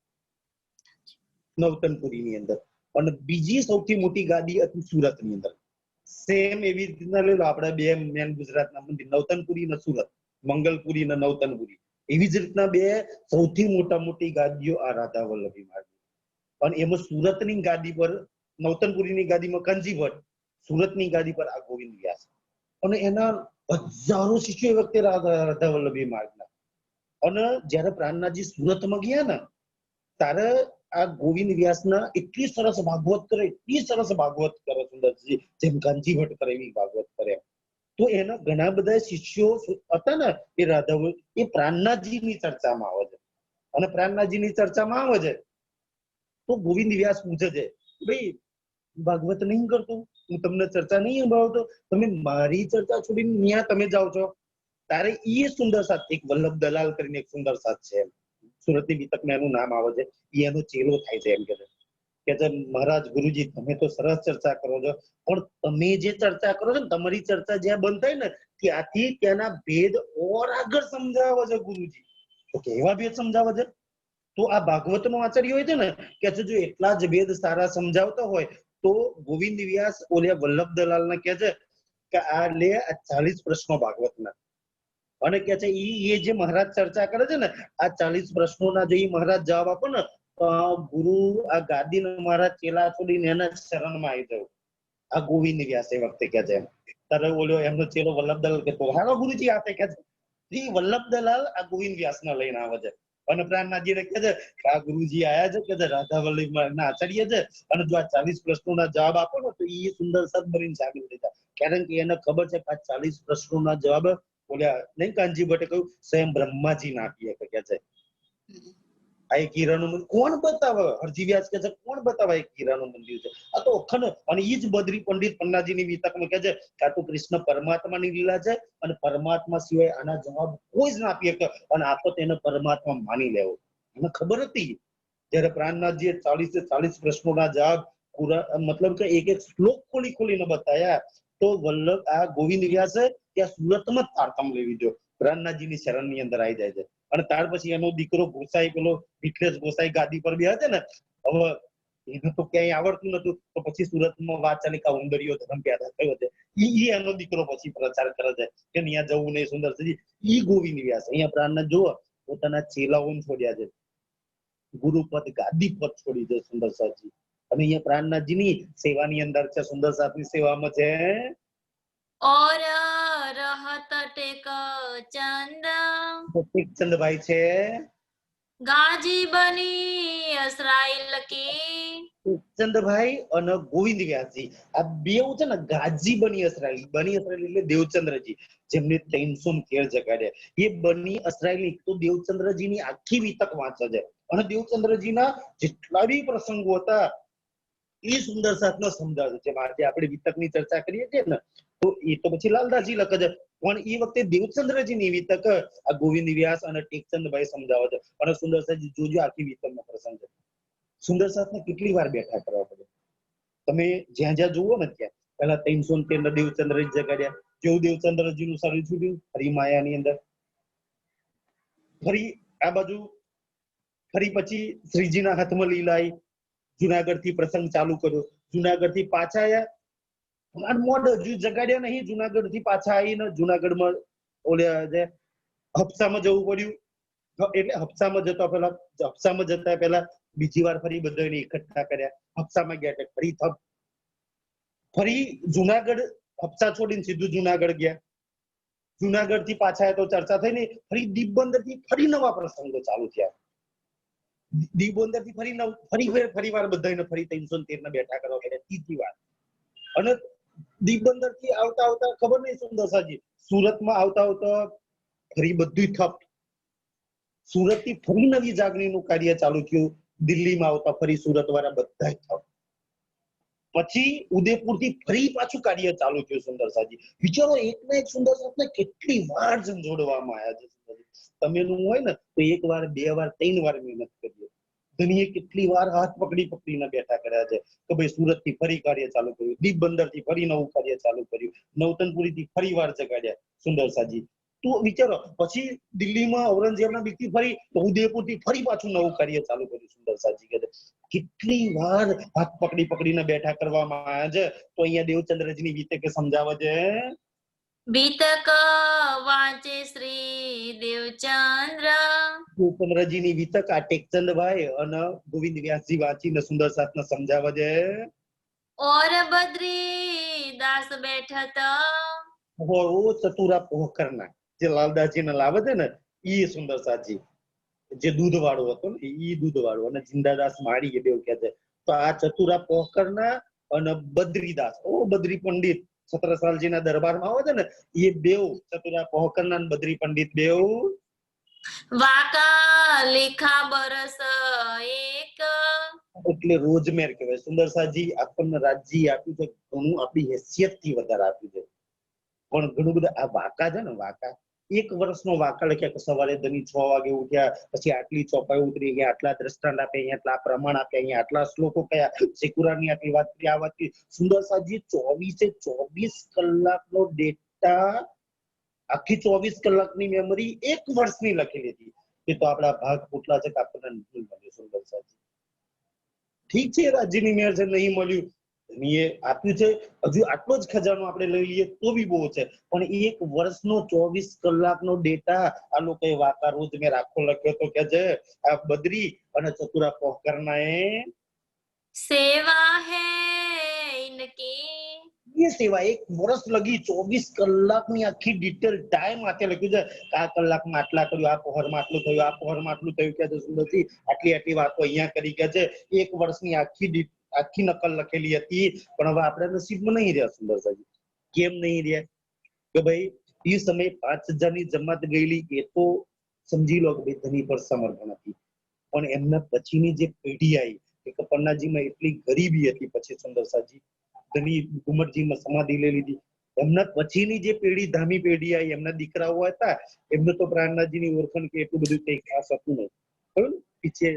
નવતનપુરીની અંદર. અને બીજી સૌથી મોટી ગાદી હતી સુરતની અંદર. સેમ એવી રીતના લઈ લો, આપણે બે મેન ગુજરાતના મંદિર, નવતનપુરી ને સુરત, મંગલપુરી ને નવતનપુરી, એવી જ રીતના બે સૌથી મોટી ગાદીઓ આ રાધા વલ્લભી માર્ગ. અને એમાં સુરતની ગાદી પર, નવતનપુરીની ગાદીમાં કાનજી ભટ્ટ, સુરતની ગાદી પર આ ગોવિંદ વ્યાસ. અને એના હજારો શિષ્યો એ વખતે રાધા વલ્લભી માર્ગના. અને જયારે પ્રાણનાથજી સુરતમાં ગયા ને ત્યારે આ ગોવિંદ વ્યાસના એટલી સરસ ભાગવત કરે સુંદરજી, જેમ કાનજી ભટ્ટ કરે એવી ભાગવત કરે. તો એના ઘણા બધા શિષ્યો હતા ને એ રાધા, એ પ્રાણનાથજીની ચર્ચામાં આવે છે. અને પ્રાણનાથજીની ચર્ચામાં આવે છે તો ગોવિંદ વ્યાસ પૂછે છે, ભાઈ ભાગવત નહીં કરતું, હું તમને ચર્ચા નહીં સંભળાવતો, તમે મારી ચર્ચા છોડીને ત્યાં તમે જાઓ છો. તારે એ સુંદર સાથ, એક વલ્લભ દલાલ કરીને એક સુંદર સાથ છે, સુરતની વિતકમાં એનું નામ આવે છે, એનો ચેલો થાય છે. એમ કે છે મહારાજ ગુરુજી તમે તો સરસ ચર્ચા કરો છો, પણ તમે જે ચર્ચા કરો છો ને, તમારી ચર્ચા જ્યાં બંધ થાય ને ત્યાંથી ત્યાંના ભેદ ઓર આગળ સમજાવે છે ગુરુજી. તો કેવા ભેદ સમજાવે છે? તો આ ભાગવત નો આચાર્ય હોય છે ને કે જો એટલા જ ભેદ સારા સમજાવતો હોય તો ગોવિંદ વ્યાસ ઓલે વલ્લભ દલાલ ને કે છે કે આ લે 40 પ્રશ્નો ભાગવતના, અને કે છે એ જે મહારાજ ચર્ચા કરે છે ને આ 40 પ્રશ્નોના જો મહારાજ જવાબ આપો ને તો ગુરુ આ ગાદી ને મહારાજ ચેલા છોડીને એના શરણમાં આવી જવું. આ ગોવિંદ વ્યાસ એ વખતે કે છે. ત્યારે ઓલો એમનો ચેલો વલ્લભ દલાલ કે તો હાલો ગુરુજી આપે કે છે વલ્લભ દલાલ આ ગોવિંદ વ્યાસ ને લઈને આવે છે. અને પ્રાણનાથજી ને કે છે કે આ ગુરુજી આયા છે કે છે રાધા વલ્લભ ના આચાર્ય છે, અને જો આ 40 પ્રશ્નોના જવાબ આપો ને તો એ સુંદર સદ બનીને સાબિત થઈ જાય. કારણ કે એને ખબર છે કે આ 40 પ્રશ્નોના જવાબ બોલ્યા નહીં, કાનજી ભટ્ટે કહ્યું સ્વયં બ્રહ્માજી ના આપીએ કે છે. આ એક હીરાનું મંદિર કોણ બતાવે? હરજી વ્યાસ કે છે કોણ બતાવે એક હીરાનું મંદિર છે? આ તો અખંડ. અને એ જ બદ્રી પંડિત પન્નાજીની વિતકમાં કે છે કે આ તો કૃષ્ણ પરમાત્માની લીલા છે, અને પરમાત્મા સિવાય આના જવાબ કોઈ જ ના આપી શકે, અને આ તો તેને પરમાત્મા માની લેવો. એને ખબર હતી. જયારે પ્રાણનાથજીએ 40 પ્રશ્નોના જવાબ પૂરા, મતલબ કે એક એક શ્લોક ખોલીને બતાયા, તો વલ્લભ આ ગોવિંદ વ્યાસે ત્યાં સુરતમાં જ તારતમ લેવી જો પ્રાણનાથજીની શરણની અંદર આવી જાય છે. અને ત્યાર પછી એનો દીકરો ગોસાઈ, પેલો વિઠ્ઠલેશ ગોસાઈ ગાદી પર બેસે છે ને, હવે એને તો ક્યાંય આવડતું નતું, તો પછી સુરતમાં વાત ચાલી કે ઉંદરિયો ધર્મ પેદા થયો છે. ઈ એનો દીકરો પછી પ્રચાર કરે છે કે ત્યાં જવું નહીં સુંદરસાજી. ઈ ગોવિંદ વ્યાસ અહીંયા પ્રાણનાથ જુઓ પોતાના ચેલાઓને છોડ્યા છે, ગુરુપદ ગાદી પદ છોડી દે સુંદરસાજી. અને અહીંયા પ્રાણનાથજીની સેવાની અંદર છે, સુંદરસાની સેવામાં છે और रहत टेक चंद ટેકચંદભાઈ છે, गाजी बनी इसराइल की ટેકચંદભાઈ અને ગોવિંદ વ્યાસજી. આ બેવ છે ને ગાજી બની અસરાયેલી. બની અસરાયેલી એટલે દેવચંદ્રજી, જેમને 313 જગાડ્યા. એ બની અસરાયેલી તો દેવચંદ્રજીની આખી વિતક વાંચે છે, અને દેવચંદ્રજીના જેટલા બી પ્રસંગો હતા એ સુંદર સાતનો સમજાવે છે. આજે આપણે વિતકની ચર્ચા કરીએ છીએ ને, તો એ તો પછી લાલદાસજી લખે છે, પણ એ વખતે દેવચંદ્રજીની વિતક આ ગોવિંદ વ્યાસ અને ટેકચંદભાઈ સમજાવે છે. અને સુંદર સાતજી જોજો આખી વિતકનો પ્રસંગ છે. સુંદર સાતને કેટલી વાર બેઠા કરવા પડે, તમે જ્યાં જ્યાં જુઓ ને ત્યાં પહેલા 313 દેવચંદ્રજી જગાડ્યા. જેવું દેવચંદ્રજીનું શરીર છૂટ્યું ફરી માયાની અંદર, ફરી આ બાજુ, ફરી પછી શ્રીજીના હાથમાં લીલા આવી, જુનાગઢ થી પ્રસંગ ચાલુ કર્યો, જુનાગઢ થી પાછા આવ્યા, મોડ હજુ જગાડ્યા નહીં, જુનાગઢ થી પાછા આવીને જુનાગઢમાં ઓલ્યા છે હપ્સામાં જવું પડ્યું. એટલે હપ્સામાં જતા પહેલા બીજી વાર ફરી બધાને એકઠા કર્યા, હપ્સામાં ગયા એટલે ફરી થપ, ફરી જુનાગઢ હપ્સા છોડીને સીધું જુનાગઢ ગયા, જુનાગઢ થી પાછા તો ચર્ચા થઈ ને, ફરી દીપબંદર થી ફરી નવા પ્રસંગો ચાલુ થયા. દીપબંદર થી ફરી વાર બધાને ફરી 313 ને બેઠા કરવા પડ્યા, ત્રીજી વાર. અને દીપબંદર થી આવતા આવતા ખબર નહીં સુંદરસાજી, સુરતમાં આવતા ફરી બધું થપ, સુરત થી ફરી નવી જાગણીનું કાર્ય ચાલુ થયું, દિલ્હીમાં આવતા ફરી સુરત વાળા બધા થપ, પછી ઉદયપુર થી ફરી પાછું કાર્ય ચાલુ થયું. સુંદરસાજી વિચારો, એક ના એક સુંદરસાને કેટલી વાર જોડવામાં આવ્યા છે. તમે નું હોય ને તો 1 વાર 2 વાર 3 વાર મહેનત કરીએ. ધણીએ કેટલી વાર હાથ પકડીને બેઠા કર્યા છે કે ભાઈ સુરત થી ફરી કાર્ય ચાલુ કર્યું, દીપબંદર થી ફરી નવું કાર્ય ચાલુ કર્યું, નવતનપુરી થી ફરી વાર જગાડ્યા સુંદરસાજી. તો વિચારો, પછી દિલ્હીમાં ઔરંગઝેબના બીકથી ફરી ઉદયપુર થી ફરી પાછું નવું કાર્ય ચાલુ કર્યું. સુંદરસાજી કહે કેટલી વાર હાથ પકડીને બેઠા કરવામાં આવ્યા છે. તો અહીંયા દેવચંદ્રજીની વિતકે સમજાવે છે, बीतक वाचे श्री देवचंद्र દેવચંદ્રજીની વિતક આ ટેકચંદભાઈ અને ગોવિંદ વ્યાસજી વાંચીને સુંદર સાતને સમજાવે છે. और बद्री दास बैठत ઓ ચતુરા પોહકરના જે લાલદાસજીને લાવે છે ને, ઈ સુંદર સાતજી જે દૂધ વાળો હતો ને, ઈ દૂધ વાળો, અને જિંદાદાસ માળી એ બેવ કહે છે. તો આ ચતુરા પોહકરના અને બદ્રીદાસ, બદ્રી પંડિત છત્રસાલજીના દરબારમાં આવે છે ને, એ બેવ ચતુરા પોહકરના અને બદ્રી પંડિત બેવ वाका लेखा बरस एक એટલે રોજમેર કહેવાય. સુંદરસાજી આપણને રાજ્ય આપ્યું છે, ઘણું આપણી હેસિયત થી વધારે આપ્યું છે, પણ ઘણું બધું આ વાકા છે ને, વાકા 1 વર્ષનો વાકા લખ્યા કે સવારે ધની 6 વાગે ઉઠ્યા, પછી આટલી ચોપાઈ ઉતરી ગયા, આટલા દ્રષ્ટાંત આપે, અહીંયા આટલા પ્રમાણ આપે, અહીંયા આટલા શ્લોકો કયા, સેકુરાની આટલી વાત કરી, આ વાત કરી. સુંદરસાજી 24 કલાકનો ડેટા, આખી 24 કલાકની મેમરી 1 વર્ષની લખેલી હતી. એ તો આપણા ભાગ ફૂટલા છે કે આપણને નહીં મળ્યું. સુંદરસાજી ઠીક છે, રાજ્યની મેર છે, નહીં મળ્યું, એ આપ્યું છે, હજુ આટલો જ ખજાનો આપણે લઈ લઈએ તો બી બહુ છે, પણ 1 વર્ષનો 24 કલાકનો ડેટા આ લોકોએ વાકા રોજ મેં રાખો લખ્યો તો કે છે આ બદ્રી અને ચતુરા પોહકરના सेवा है इनकी એ સેવા 1 વર્ષ લગી 24 કલાકની આખી ડિટેલ ટાઈમ આતે લખ્યું છે. આ કલાકમાં આટલા કર્યું, આ પહોરમાં આટલું થયું, આ પહોરમાં આટલું થયું, કે છે સુંદરજી આટલી વાતો અહીંયા કરી કે છે. 1 વર્ષની આખી નકલ લખેલી હતી, પણ હવે આપણે નસીબમાં નહીં રહ્યા. સુંદરસાજી કેમ નહીં રહ્યા કે ભાઈ એ સમય 5000 ની જમાત ગયેલી, એ તો સમજી લો કે ભાઈ ધની પર સમર્પણ હતી, પણ એમના પછીની જે પેઢી આવી કે કપન્નાજીમાં એટલી ગરીબી હતી, પછી સુંદરસાજી ધની ઘુમટજીમાં સમાધિ લઈ લીધી, એમના પછીની જે પેઢી ધામી પેઢી આવી, એમના દીકરાઓ હતા, એમને તો પ્રાણનાથજીની ઓળખાણ કે એટલું બધું કઈ ખાસ હતું નહીં. બરાબર, પીછે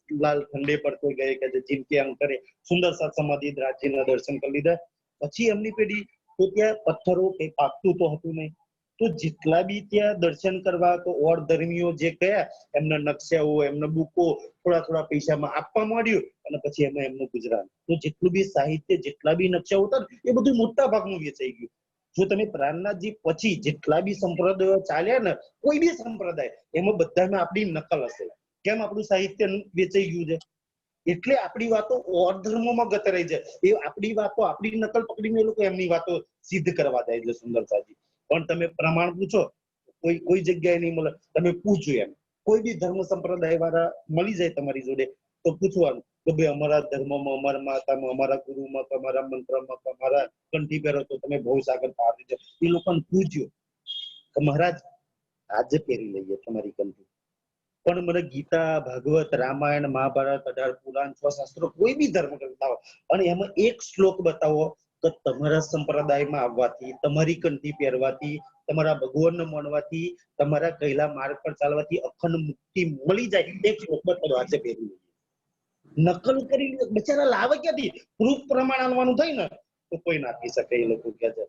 લાલ ઠંડે પડતો ગયે કે જીનકે અંતરે સુંદર સાત સમાધિ રાજ્યના દર્શન કરી લીધા. પછી એમની પેઢી તો ત્યાં પથ્થરો કઈ પાકતું તો હતું નહીં, તો જેટલા બી ત્યાં દર્શન કરવા તો ઓર ધર્મીઓ જે કયા એમના નકશાઓ એમના બુકો થોડા થોડા પૈસામાં આપવા માંડ્યું અને પછી એમાં એમનું ગુજરાન. તો જેટલું બી સાહિત્ય જેટલા બી નકશાઓ હતા એ બધું મોટા ભાગનું વેચાઈ ગયું. જો તમે પ્રાણનાથજી પછી જેટલા બી સંપ્રદાયો ચાલ્યા ને કોઈ બી સંપ્રદાય એમાં બધામાં આપણી નકલ હશે. કેમ આપણું સાહિત્ય વેચાઈ ગયું છે? એટલે આપણી વાતો ઓર ધર્મોમાં ગતરાઈ જાય. એ આપણી વાતો આપણી નકલ પકડીને એ લોકો એમની વાતો સિદ્ધ કરવા જાય છે સુંદરતાજી. પણ તમે પ્રમાણ પૂછો કોઈ જગ્યાએ નહીં મળે. તમે પૂછો એમ કોઈ બી ધર્મ સંપ્રદાય વાળા મળી જાય તમારી જોડે તો પૂછવાનું કે ભાઈ અમારા ધર્મમાં અમારા માતામાં અમારા ગુરુમાં અમારા મંત્રમાં અમારા કંઠી પહેરો તો તમે બહુ સાગર પાર દીધો. એ લોકોને પૂછ્યું કે મહારાજ આજે પહેરી લઈએ તમારી કંઠી. પણ મને ગીતા ભાગવત રામાયણ મહાભારત 18 પુરાણ 6 શાસ્ત્રો કોઈ બી ધર્મ બતાવો અને એમાં એક શ્લોક બતાવો તો તમારા સંપ્રદાયમાં આવવાથી તમારી કંઠી પહેરવાથી તમારા ભગવાનને માનવાથી તમારા કહેલા માર્ગ પર ચાલવાથી અખંડ મુક્તિ મળી જાય. એક શ્લોક બતાવો આજે પહેરી લઈએ. નકલ કરી બિચારા લાવે ક્યાંથી? પ્રૂફ પ્રમાણ આલવાનું થાય ને તો કોઈ ના આપી શકે. એ લોકો કહે છે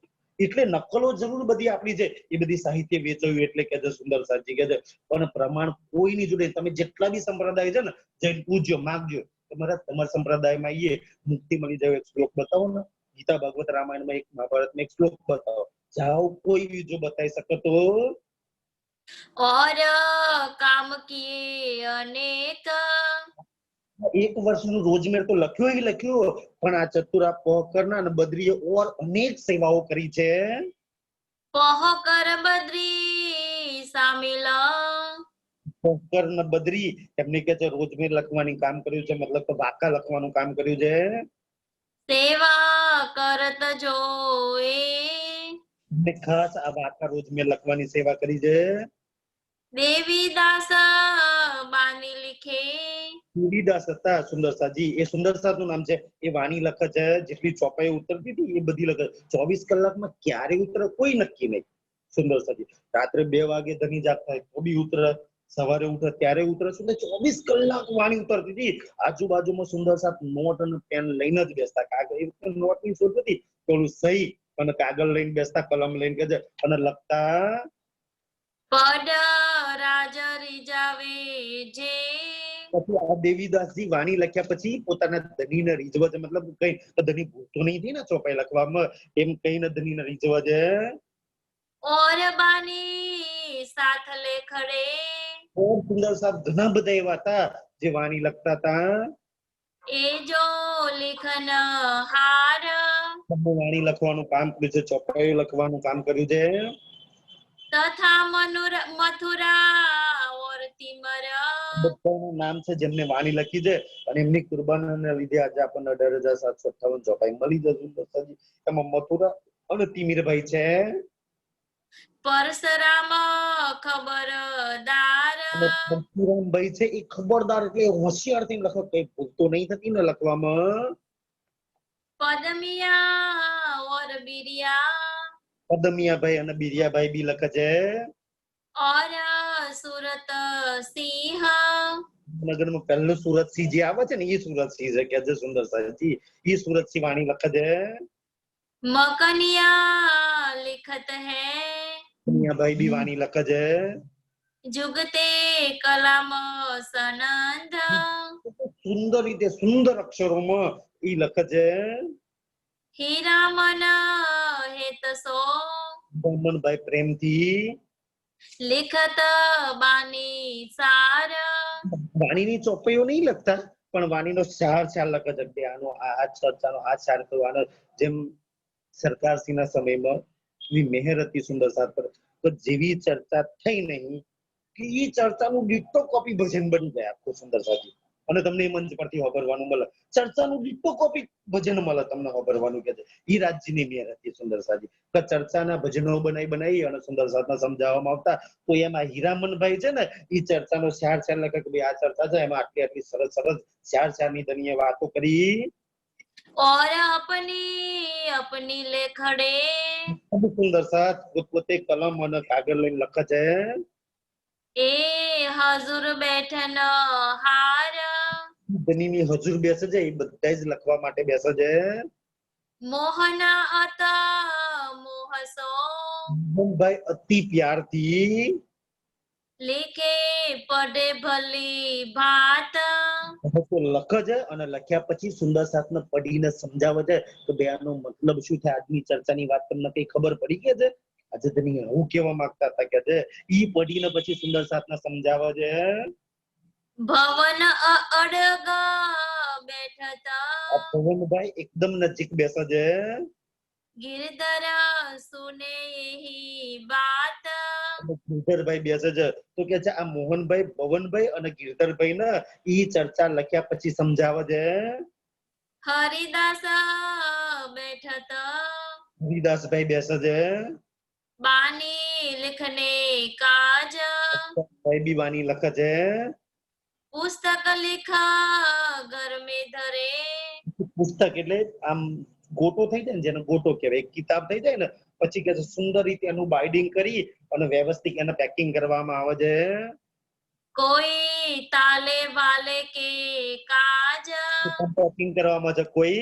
એટલે નકલો જરૂર બધી આપણી છે એ બધી સાહિત્ય વેચવ્યું એટલે કે છે સુંદર સાજી કે છે. પણ પ્રમાણ કોઈની જોડે તમે જેટલા બી સંપ્રદાય છે ને જઈને પૂછજો માંગજો તમારા સંપ્રદાયમાં આવીએ મુક્તિ મળી જાય એક શ્લોક બતાવો ને. ગીતા ભાગવત રામાયણમાં એક મહાભારતમાં એક શ્લોક બતાવો. જાઓ કોઈ બી જો બતાવી શકે તો. और काम किए अनेक એક વર્ષનું રોજમેર તો લખ્યો પણ આ ચતુરા પોકરના અને બદ્રીએ ઓર અનેક સેવાઓ કરી છે. पह कर बद्री शामिल પોકર ને બદ્રી એમને કે છે રોજમેર લખવાની કામ કર્યું છે. મતલબ કે વાકા લખવાનું કામ કર્યું છે. सेवा करत जोए એમને ખાસ આ વાકા રોજમેર લખવાની સેવા કરી છે. देवी दास बानी लिखे દેવીદાસ હતા સુંદરસાજી. એ સુંદરસાજ નું નામ છે. એ વાણી લખે છે. જેટલી ચોપાઈ ઉતરતી હતી એ બધી લખે. 24 કલાકમાં ક્યારે ઉતરે કોઈ નક્કી નહીં સુંદરસાજી. રાત્રે 2 વાગે ધની જાગ થાય તો બી ઉતરે, સવારે ઉઠે ત્યારે ઉતરે. 24 કલાક વાણી ઉતરતી હતી. આજુબાજુમાં સુંદરસાજ નોટ અને પેન લઈને જ બેસતા. કાગળ નોટ ની શોધ હતી પેલું સહી અને કાગળ લઈને બેસતા, કલમ લઈને કે અને લખતા. पद राज रिजावे जे પછી આ દેવીદાસજી વાણી લખ્યા પછી પોતાના ધનીને રીઝવા છે. મતલબ કઈ ધની ભૂતો નહીં થઈ ને ચોપાઈ લખવામાં એમ કઈને ધનીને રીઝવા છે. और बानी साथ ले खड़े સુંદર સાહેબ ઘણા બધા એવા હતા જે વાણી લખતા હતા. ए जो लिखन हार વાણી લખવાનું કામ કર્યું છે, ચોપાઈ લખવાનું કામ કર્યું છે. तथा मथुरा और तिमर બધાનું નામ છે જેમને વાણી લખી છે અને એમની કુરબાનીના લીધે આજે આપણને 18,758 ચોપાઈ મળી જશે. સુંદરસાજી એમાં મથુરા અને તિમિરભાઈ છે. परशुराम खबरदार પરશુરામભાઈ છે એ ખબરદાર એટલે હોશિયાર થી લખો. કઈ ભૂલ તો નહીં થતી ને લખવામાં. पदमिया और बिरिया પદમિયાભાઈ અને બિરિયાભાઈ બી લખે છે. और सूरत सिंह નગરમાં પહેલું સુરતસિંહ જે આવે છે ને એ સુરતસિંહ છે કે જે સુંદરસાજી એ સુરતસિંહ વાણી લખે છે. मकनिया लिखत है પદમિયાભાઈ બી વાણી લખે છે. जुगते कलम सनंद સુંદર રીતે સુંદર અક્ષરોમાં એ લખે છે. हीरामन हेत सो બ્રહ્મણભાઈ પ્રેમથી लिखत बानी सार વાણીની ચોપાઈઓ નહીં લખતા પણ વાણીનો સાર લખે છે કે આનો આ ચર્ચાનો આ સાર કરવાનો. જેમ સરકારશ્રીના સમયમાં એવી મહેર હતી સુંદરસાજ પર તો જેવી ચર્ચા થઈ નહીં કે એ ચર્ચાનું ડિટ્ટો કોપી ભજન બની જાય આખું સુંદરસાજી. અને તમને એ મંચ પરથી હોબરવાનું મળે. ચર્ચાનું ડિટ્ટો કોપી ભજન મળે તમને હોબરવાનું કે છે. એ રાજ્યની મહેર હતી સુંદરસાજી. તો ચર્ચાના ભજનો બનાવી અને સુંદરસાજને સમજાવવામાં આવતા. તો એમાં હીરામનભાઈ છે ને એ ચર્ચાનો સાર લખે કે ભાઈ આ ચર્ચા છે એમાં આટલી સરસ સારની ધનીએ વાતો કરી. और अपनी लेखड़े સુંદરસાજ પોતે કલમ અને કાગળ લઈને લખે છે. ए हजूर बैठन हार ધનીની હજુર બેસે છે એ બધા જ લખવા માટે બેસે છે. मोहना अत मोहसो મોહનભાઈ અતિ પ્યારથી લીખે પડે ભલી ભાત તો લખ છે અને લખ્યા પછી સુંદર સાથને પઢીને સમજાવે છે તો બે આનો મતલબ શું થાય. આજની ચર્ચાની વાત તમને કઈ ખબર પડી કે છે? આજે તમે હું કેવા માંગતા હતા કે છે ઈ પઢીને પછી સુંદર સાથને સમજાવે છે. ભવન અડગ બેઠતા આ પવનભાઈ એકદમ નજીક બેસે છે. ગિરધર સુને એહી બાત અને ગિરધરભાઈ બેસે છે તો કે છે આ મોહનભાઈ પવનભાઈ અને ગિરધરભાઈ ને ઈ ચર્ચા લખ્યા પછી સમજાવે છે. હરિદાસ બેઠતા હરિદાસભાઈ બેસે છે. બાની લેખને કાજ ભાઈ બી વાણી લખે છે. પુસ્તક લીખા ઘર में ધરે પુસ્તક એટલે આમ ગોટો થઈ જાય ને, જેને ગોટો કહેવાય, એક કિતાબ થઈ જાય ને પછી કે છે સુંદર રીતે એનું બાઇન્ડિંગ કરી અને વ્યવસ્થિત એને પેકિંગ કરવામાં આવે છે. કોઈ તાલે વાલે કે કાજ પેકિંગ કરવામાં છે કોઈ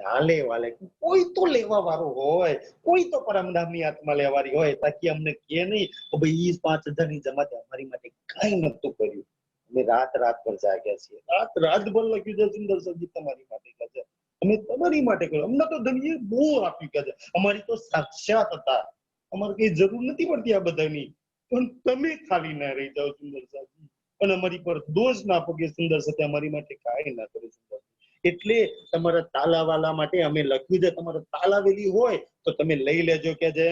હાલે વાલે, કોઈ તો લેવા વાળો હોય, કોઈ તો પરમધામની આત્મા લેવાની હોય તાકી અમને કે નહીં કે ભાઈ 5,000 ની જમાતે અમારી માટે કઈ નતું કર્યું, અમે રાત પર જાગ્યા છીએ, રાતભર લખ્યું છે સુંદર સરજી તમારી માટે કહે છે, અમે તમારી માટે કર્યું, અમને તો ધણીએ બહુ આપ્યું કહે છે, અમારી તો સાક્ષાત હતા, અમારે કઈ જરૂર નથી પડતી આ બધાની, પણ તમે ખાલી ના રહી જાઓ સુંદર સરજી અને અમારી પર દોષ ના પગે સુંદર સત્ય અમારી માટે કાંઈ ના કરે સુંદર. એટલે તમારા તાલાવાલા માટે અમે લખ્યું છે, તમારે તાલાવેલી હોય તો તમે લઈ લેજો કે છે.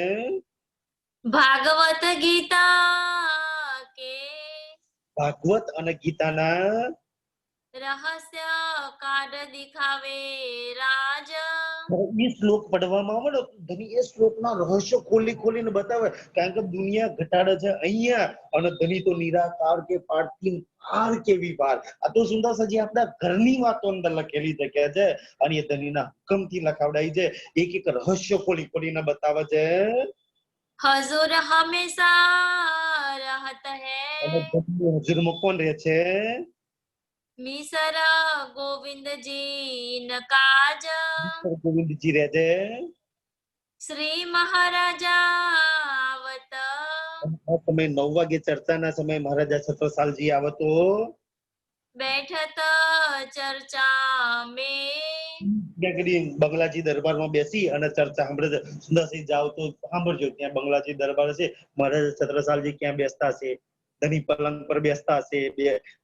ભાગવત ગીતા કે ભાગવત અને ગીતાના રહસ્ય કાઢ દિખાવે રાજ એ શ્લોક પઢવામાં આવે ને ધની એ શ્લોકના રહસ્ય ખોલીને બતાવે, કારણ કે દુનિયા ઘટાડે છે અહીંયા અને ધની તો નિરાકાર કે પારથી પાર કેવી પાર. આ તો સુંદર સજી આપણા ઘરની વાતો અંદર લખેલી છે કે છે અને એ ધનીના હુકમથી લખાવડાઈ છે, એક રહસ્ય ખોલીને બતાવે છે. હજુર હંમેશા રહત અને હૈ હજુરમાં કોણ રહે છે? મિસર ગોવિંદજી નકાજ ગોવિંદજી રહે છે. શ્રી મહારાજા આવત તમે 9 વાગે ચર્ચાના સમય મહારાજા છત્રસાલજી આવે તો બેઠત ચર્ચા મેં બંગલાજી દરબારમાં બેસી અને ચર્ચા સાંભળે છે. સુંદરસિંહ જાવ તો સાંભળજો, ત્યાં બંગલાજી દરબાર છે, મહારાજા છત્રસાલજી ક્યાં બેસતા છે, ધની પલંગ પર બેસતા હશે,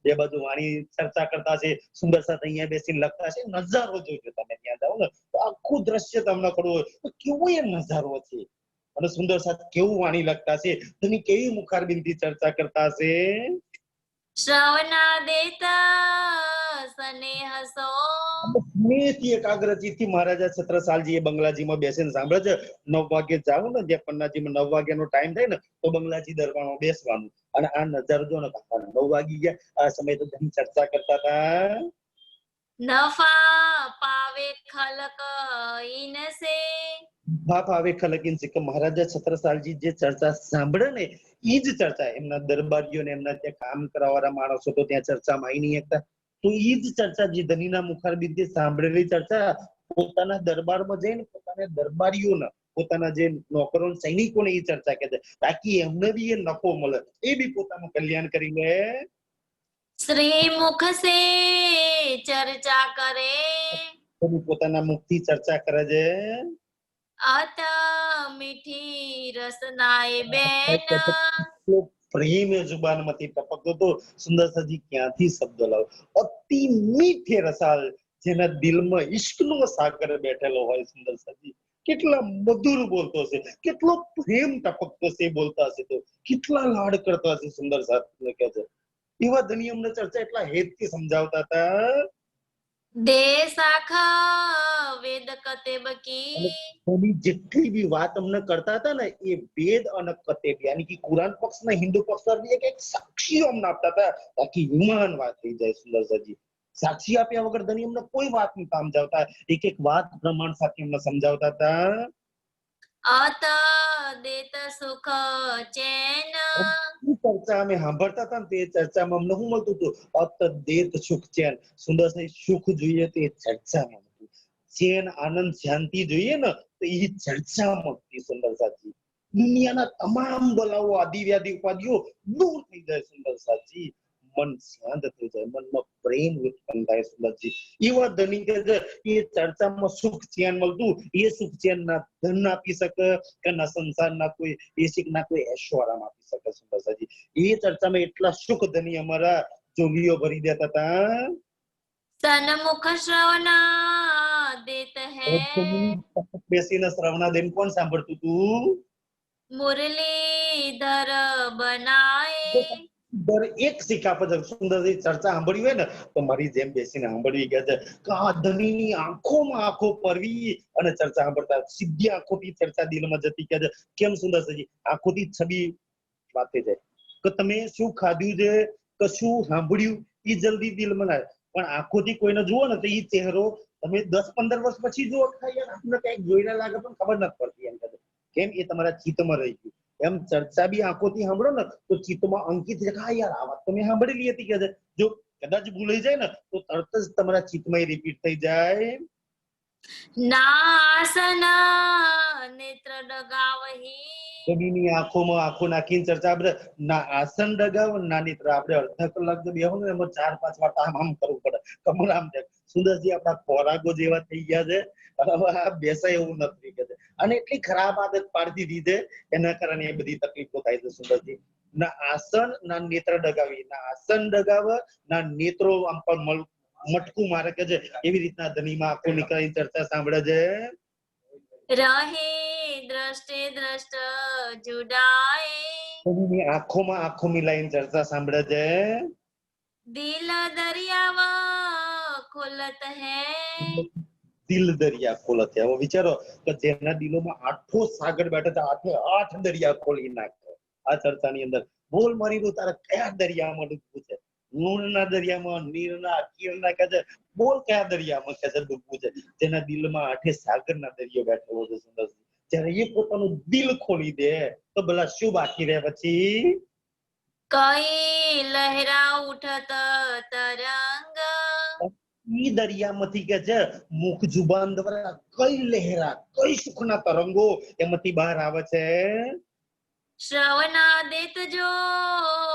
બે બાજુ વાણી ચર્ચા કરતા હશે, સુંદર સાથે અહીંયા બેસીને લખતા હશે. નજારો જોજો તમે ત્યાં જાઓ ને તો આખું દ્રશ્ય તમને ખબર હોય કેવો એ નજારો છે અને સુંદર સાથે કેવું વાણી લખતા છે, તમે કેવી મુખારબિંદથી ચર્ચા કરતા હશે. શ્રવણા દેતા સ્નેહ સો સ્નેહથી એકાગ્રચિત્તથી મહારાજા છત્રસાલજી એ બંગલાજીમાં બેસીને સાંભળે છે. 9 વાગે જાવ ને, જે પન્નાજીમાં 9 વાગ્યાનો ટાઈમ થાય ને તો બંગલાજી દરબારમાં બેસવાનું અને આ નજારો જો ને 9 વાગી ગયા, આ સમય તો ધણી ચર્ચા કરતા હતા. નફા પાવે ખલક ઇનસે બાપ આવે ખલકીન છે કે મહારાજા છત્રસાલજી જે ચર્ચા સાંભળે ને એ જ ચર્ચા એમના દરબારીઓ ને એમના ત્યાં કામ કરવાવાળા માણસો તો ત્યાં ચર્ચામાં આવી નહીં શકતા, તો એ જ ચર્ચા જે ધનીના મુખારબિંદથી સાંભળેલી ચર્ચા પોતાના દરબારમાં જઈને પોતાના દરબારીઓને, પોતાના જે નોકરો સૈનિકોને એ ચર્ચા કહે છે તાકી એમને બી એ નફો મળે, એ બી પોતાનું કલ્યાણ કરી લે. શ્રી મુખ સે ચર્ચા કરે પોતાના મુખથી ચર્ચા કરે છે. અત મીઠી રસનાએ બેન પ્રેમ જુબાનમાંથી ટપકતો તો સુંદરસાજી ક્યાંથી શબ્દ લાવ, અતિ મીઠે રસાલ, જેના દિલમાં ઈશ્કનો સાગર બેઠેલો હોય સુંદરસાજી, કેટલા મધુર બોલતો હશે, કેટલો પ્રેમ ટપકતો હશે બોલતા હશે, તો કેટલા લાડ કરતા હશે સુંદર સાથી કહે છે. એવા ધની અમને ચર્ચા એટલા હેતથી સમજાવતા હતા. દે શાખા વેદ કતેબ કી જેટલી બી વાત અમને કરતા હતા ને એ વેદ અને કતેબ યાની કે કુરાન પક્ષ ને હિન્દુ પક્ષ એક સાક્ષીઓ અમને આપતા હતા તાકી વિમાન વાત થઈ જાય. સુંદરસાજી સાક્ષી આપ્યા વગર ધની અમને કોઈ વાત નું કામ જાવતા, એક વાત પ્રમાણ સાથે અમને સમજાવતા હતા. અત દેત સુખ ચેન ચર્ચા અમે સાંભળતા હતા ને તે ચર્ચામાં અમને શું મળતું હતું? અત દેત સુખ ચેન. સુંદરસાજી સુખ જોઈએ તો એ ચર્ચામાં હતું, ચેન આનંદ શાંતિ જોઈએ ને તો એ ચર્ચામાં હતી સુંદરસાજી. દુનિયાના તમામ બલાઓ આદિ વ્યાધિ ઉપાધિઓ દૂર થઈ જાય સુંદર સાજી, મન શાંત થઈ જાય, મનમાં પ્રેમ ઉત્પન્ન થાય સુંદરજી. એવા ધણી કે છે એ ચર્ચામાં સુખ ચેન મળતું, એ સુખ ચેન ના ધન આપી શકે કે ના સંસારના કોઈ એસિક ના કોઈ ऐश्वर्य આપી શકે સુંદર સાજી. એ ચર્ચામાં એટલા સુખ ધણી અમારા જોગીઓ ભરી દેતા હતા. સન્મુખ શ્રવણ દેત હૈ, બેસીને શ્રવણાદેન કોણ સાંભળતું હતું? મુરલીધર બનાએ. એક શીખા પર સુંદરજી ચર્ચા સાંભળી હોય ને તો મારી જેમ બેસીને સાંભળવી કે છે કે આ ધણીની આંખોમાં આંખો પરવી અને ચર્ચા સાંભળતા સીધી આંખોથી ચર્ચા દિલમાં જતી કે છે. કેમ સુંદરજી? આંખોથી છબી વાતે જાય કે તમે શું ખાધું છે કે શું સાંભળ્યું એ જલ્દી દિલમાં લાગે, પણ આંખોથી કોઈને જુઓ ને તો એ ચહેરો તમે 10-15 વર્ષ પછી જુઓ યાર આપણે કઈક જોઈને લાગે પણ ખબર નથી પડતી એમ કે કેમ એ તમારા ચિત્તમાં રહી ગયું. એમ ચર્ચા બી આંખોથી સાંભળો ને તો ચિત્તમાં અંકિત છે કે હા યાર આ વાત તો મેં સાંભળેલી હતી કે જો કદાચ ભૂલાઈ જાય ને તો તરત જ તમારા ચિત્તમાં રિપીટ થઈ જાય. નાસન નેત્ર ડગાવહી, ધણીની આંખોમાં આંખો નાખીને ચર્ચા આપણે ના આસન ડગાવ ના નેત્ર. આપણે અડધા કલાક જો બેહો ને એમાં 4-5 વાર આમ કરવું પડે કમર આમ જાય. સુંદરજી આપણા ખોરાકો જેવા થઈ ગયા છે હવે આ બેસાય એવું નથી કે અને એટલી ખરાબ આદત પાડતી દીધે એના કારણે એ બધી તકલીફો થાય છે સુંદરજી. ના આસન ના નેત્ર ડગાવી, ના આસન ડગાવ ના નેત્રો આમ પણ મટકું મારે કે છે એવી રીતના ધણીમાં આંખો નીકળી ચર્ચા સાંભળે છે. રહે દ્રષ્ટે દ્રષ્ટ જુડાએ, ધણીની આંખોમાં આંખો મિલાઈને ચર્ચા સાંભળે છે. દિલ દરિયાવા ખોલત હૈ, દિલ દરિયા ખોલત હૈ. હવે વિચારો કે જેના દિલોમાં 8 સાગર બેઠા છે 8 દરિયા ખોલી નાખે આ ચર્ચાની અંદર. બોલ મારી તું તારા કયા દરિયામાં ડૂબવું છે? નૂરના દરિયામાં, નીરના, કીરના કે છે બોલ કયા દરિયામાં કે છે ડૂબવું છે? જેના દિલમાં 8 સાગરના દરિયો બેઠો છે સુંદર. જ્યારે એ પોતાનું દિલ ખોલી દે તો ભલા શું બાકી રહે પછી? કઈ લહેરા ઉઠત તરંગ, ઈ દરિયામાંથી કે છે મુખ જુબાન દ્વારા કઈ લહેરા કઈ સુખના તરંગો એમાંથી બહાર આવે છે. શ્રવણા દેત જો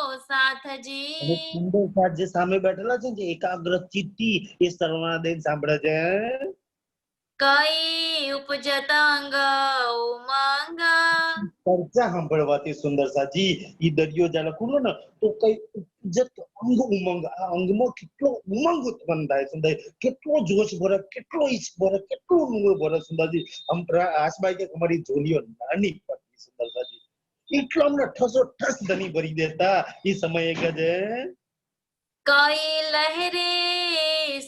અને સાથજી, સુંદર સાથ જે સામે બેઠેલા છે જે એકાગ્ર ચિત્તી એ સર્વનાદેવ સાંભળે છે. કઈ ઉપજત અંગ ઉમંગ, ચર્ચા સાંભળવાથી સુંદર સાજી ઈ દરિયો જ્યારે ખુલ્લો ને તો કઈ ઉપજત અંગ ઉમંગ, આ અંગમાં કેટલો ઉમંગ ઉત્પન્ન થાય સુંદર, કેટલો જોશ ભરે, કેટલો ઈચ્છ ભરે, કેટલો નૂર ભરે સુંદરજી. આસબાઈ કે તમારી જોલીઓ નાની પડતી સુંદર સાજી એટલો અમને ઠસો ઠસ ધની ભરી દેતા એ સમયે કે છે કઈ લહેરે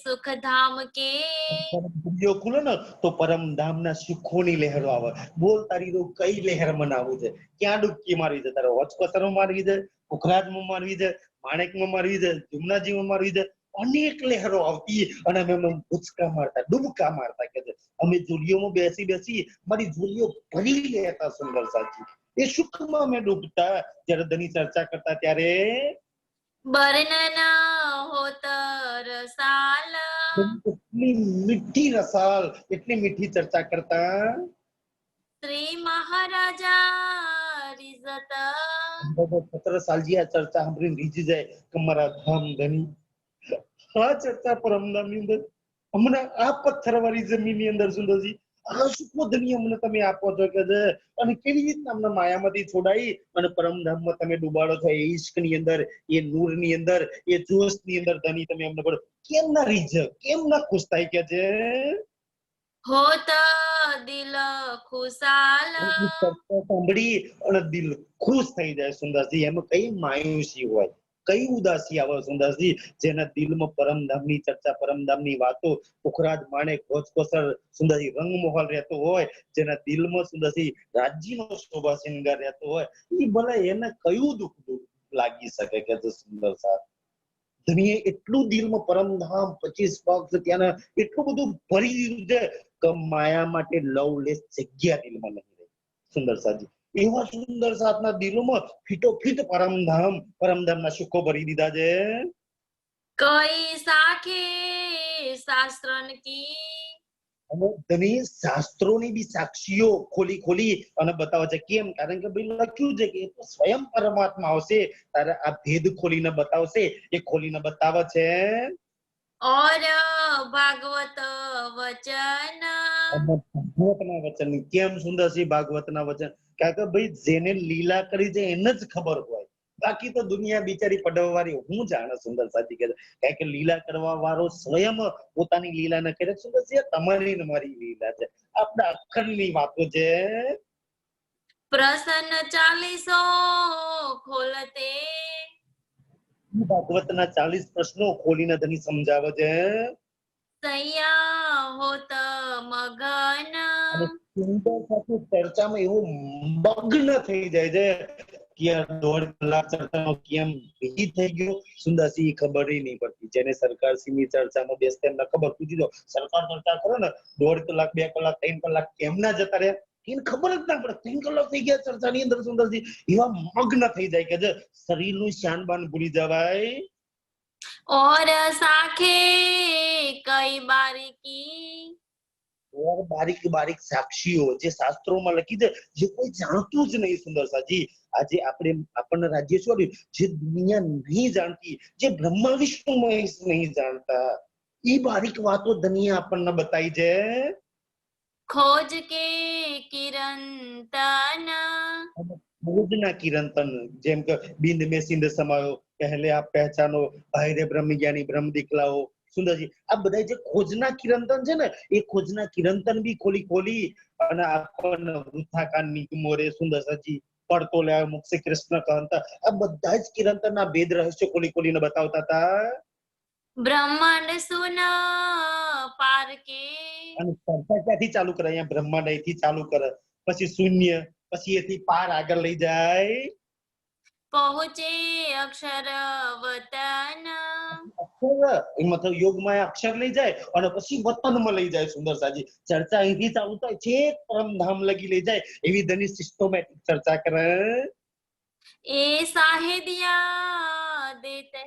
સુખ ધામ કે, દરિયો ખુલે ને તો પરમધામના સુખોની લહેરો આવે. બોલ તારી તો કઈ લહેર મનાવું છે? ક્યાં ડૂબકી મારવી છે તારે? હોચકોસરમાં મારવી છે, પોખરાજમાં મારવી છે, માણેકમાં મારવી છે, જમનાજીમાં મારવી છે? અનેક લહેરો આવતી અને અમે ભૂચકા મારતા, ડૂબકા મારતા કે અમે જોલીઓમાં બેસી બેસી મારી જોલીઓ ભરી લેતા સુંદર સાચી. એ સુખમાં અમે ડૂબતા જ્યારે ધની ચર્ચા કરતા ત્યારે. બર્ણન હોત રસાલ, એટલી મીઠી રસાલ, એટલી મીઠી ચર્ચા કરતા. શ્રી મહારાજા રિઝત, 17 સાલજી આ ચર્ચા સાંભળીને રીઝી જાય કે મારા ધામ ધની આ ચર્ચા પરમધામની અંદર હમણાં આ પથ્થરવાળી જમીનની અંદર સુંદરજી આ સુખો ધની અમને તમે આપો છો કે છે અને કેવી રીતના અમને માયામાંથી છોડાઈ અને પરમધામમાં તમે ડુબાડો છો એ ઈશ્કની અંદર, એ નૂરની અંદર, એ જોશની અંદર ધની તમે અમને પડો. કેમ ના રીઝ, કેમ ના ખુશ થાય કે છે? હોત દિલ ખુશાલ, સાંભળી અને દિલ ખુશ થઈ જાય સુંદરજી. એમાં કઈ માયુસી હોય, કઈ ઉદાસી આવે સુંદરજી? જેના દિલમાં પરમધામની ચર્ચા, પરમધામની વાતો, પુખરાજ માણેક ભોજકોસર સુંદરજી રંગમોહલ રહેતો હોય, જેના દિલમાં સુંદરજી રાજ્યનો શોભા શિંગાર રહેતો હોય, એ ભલે એને કયું દુઃખ લાગી શકે કે સુંદર સાથ ધણીએ એટલું દિલમાં પરમધામ 25 પગ ત્યાંના એટલું બધું ભરી દીધું છે કે માયા માટે લવલેસ જગ્યા દિલમાં નહીં રહી સુંદર સાજી. એવા સુંદર સાથના દિલોમાં ફીટોફીટ પરમધામના સુખો ભરી દીધા છે. કઈ સાખે શાસ્ત્રન કી, અને ધણી શાસ્ત્રોની બી સાક્ષીઓ ખોલી ખોલી અને બતાવે છે. કેમ? કારણ કે ભાઈ લખ્યું છે કે એ તો સ્વયં પરમાત્મા આવશે, તારે આ ભેદ ખોલીને બતાવશે. એ ખોલીને બતાવે છે. और भागवत वचन અને ભાગવતના વચન. કેમ સુંદરસિંહ ભાગવતના વચન? કારણ કે ભાઈ જેને લીલા કરી છે એને જ ખબર હોય, બાકી તો દુનિયા બિચારી પડવવાળી હું જાણે. સુંદર સાચી કહે છે. કારણ કે લીલા કરવા વાળો સ્વયં પોતાની લીલા ન કરે. સુંદરસિંહ તમારી ને મારી લીલા છે, આપણા અખંડની વાતો છે. प्रसन्न चालीसो खोलते ભાગવતના 40 પ્રશ્નો ખોલીને ધણી સમજાવે છે. सैया होत मगन અને સુંદર સાથે ચર્ચામાં એવું મગ્ન થઈ જાય છે કે આ 1.5 કલાક ચર્ચાનો કેમ ઈ થઈ ગયો સુંદરસિંહ ખબર નહીં પડતી. જેને સરકારશ્રીની ચર્ચામાં બેસતે એમને ખબર. પૂછી દો, સરકાર ચર્ચા કરે ને 1.5 કલાક 2 કલાક 3 કલાક કેમના જતા રહ્યા એને ખબર જ ના પડે. 3 કલાક થઈ ગયા ચર્ચાની અંદર. સુંદરસિંહ એવા મગ્ન થઈ જાય કે જે શરીરનું શાન બાન ભૂલી જવાય. और साखे कई बारीकी બારીક બારીક સાક્ષીઓ જે શાસ્ત્રોમાં લખી છે, જે કોઈ જાણતું જ નહીં. સુંદર સાજી આજે આપણને રાજ્ય છોડ્યું, જે દુનિયા નહીં જાણતી, જે બ્રહ્મા વિષ્ણુ મહેશ નહીં જાણતા, એ બારીક વાતો દુનિયા આપણને બતાવી છે. खोज के किरंतन ભોજના કિરંતન. જેમ કે બિંદ में સિંધ સમાયો, પહેલે આપ પહેચાનો, ભાઈ રે બ્રહ્મ જ્ઞાની બ્રહ્મ દીખલાઓ. સુંદરજી આ બધા જે ખોજના કિરંતન છે ને, એ ખોજના કિરંતન બી ખોલી ખોલી અને આપણને વૃથાકાન નિગમો રે સુંદરજી પડતો લે મુખ સે કૃષ્ણ કહતા, આ બધા જ કિરંતનના ભેદ રહસ્ય ખોલી ખોલીને બતાવતા હતા. ब्रह्मांड सुन पार के અને ચર્ચા ક્યાંથી ચાલુ કરે? અહીંયા બ્રહ્માંડ અહીંથી ચાલુ કરે, પછી શૂન્ય, પછી એથી પાર આગળ લઈ જાય. पहुँचे अक्षर वतन અક્ષર એ મતલબ યોગમાં અક્ષર લઈ જાય અને પછી વતનમાં લઈ જાય. સુંદર સાજી ચર્ચા અહીંથી ચાલુ થાય છે, પરમધામ લગી લઈ જાય. એવી ધની સિસ્ટમેટિક ચર્ચા કરે. ए साहेदिया देते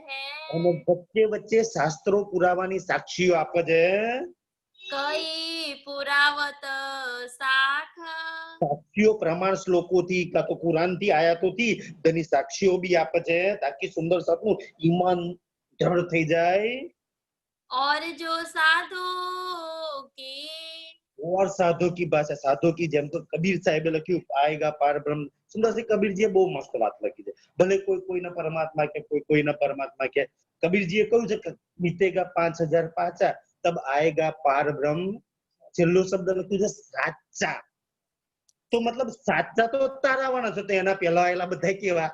અને हैं વચ્ચે વચ્ચે શાસ્ત્રો પુરાવાની સાક્ષીઓ આપે છે. कई पुरावत साख સાક્ષીઓ પ્રમાણ શ્લોકોથી કાં તો કુરાનથી આયાતોથી તેની સાક્ષીઓ બી આપે છે, તાકી સુંદર સાતનું ઈમાન દ્રઢ થઈ જાય. और जो साधु की और साधु की भाषा, साधु की જેમ તો કબીર સાહેબે લખ્યું આएगा पार ब्रह्म. સુંદરસિંહ કબીરજીએ બહુ મસ્ત વાત લખી છે. ભલે કોઈ કોઈના પરમાત્મા કે કોઈ કોઈના પરમાત્મા કે, કબીરજીએ કહ્યું છે કે બીતેગા 5000 પાછા તબ આएगा पार ब्रह्म. છેલ્લો શબ્દ લખ્યું છે સાચા. તો મતલબ સાચા તો તારાવાના છે, તો એના પહેલા આવેલા બધા કેવા?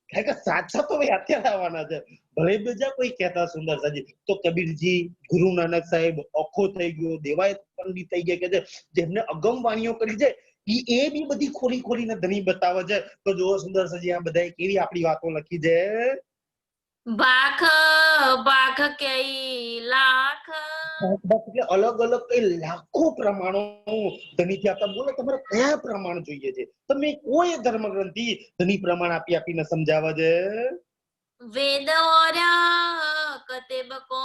કારણ કે સાચા તો ભાઈ અત્યારે આવવાના છે, ભલે બીજા કોઈ કહેતા. સુંદર સાજી તો કબીરજી, ગુરુ નાનક સાહેબ, અખો થઈ ગયો, દેવાયત પંડિત થઈ ગયા, કે જેમને અગમ વાણીઓ કરી છે એ બી બધી ખોલી ખોલીને ધણી બતાવે છે. તો જો સુંદર સાજી આ બધા કેવી આપણી વાતો લખી છે. बाख बाख कई लाख એટલે અલગ અલગ કઈ લાખો પ્રમાણો ધણીથી આપતા. બોલો તમારે કયા પ્રમાણ જોઈએ છે? તમે કોઈ ધર્મગ્રંથિ ધણી પ્રમાણ આપી આપીને સમજાવે છે. वेद और कतेब को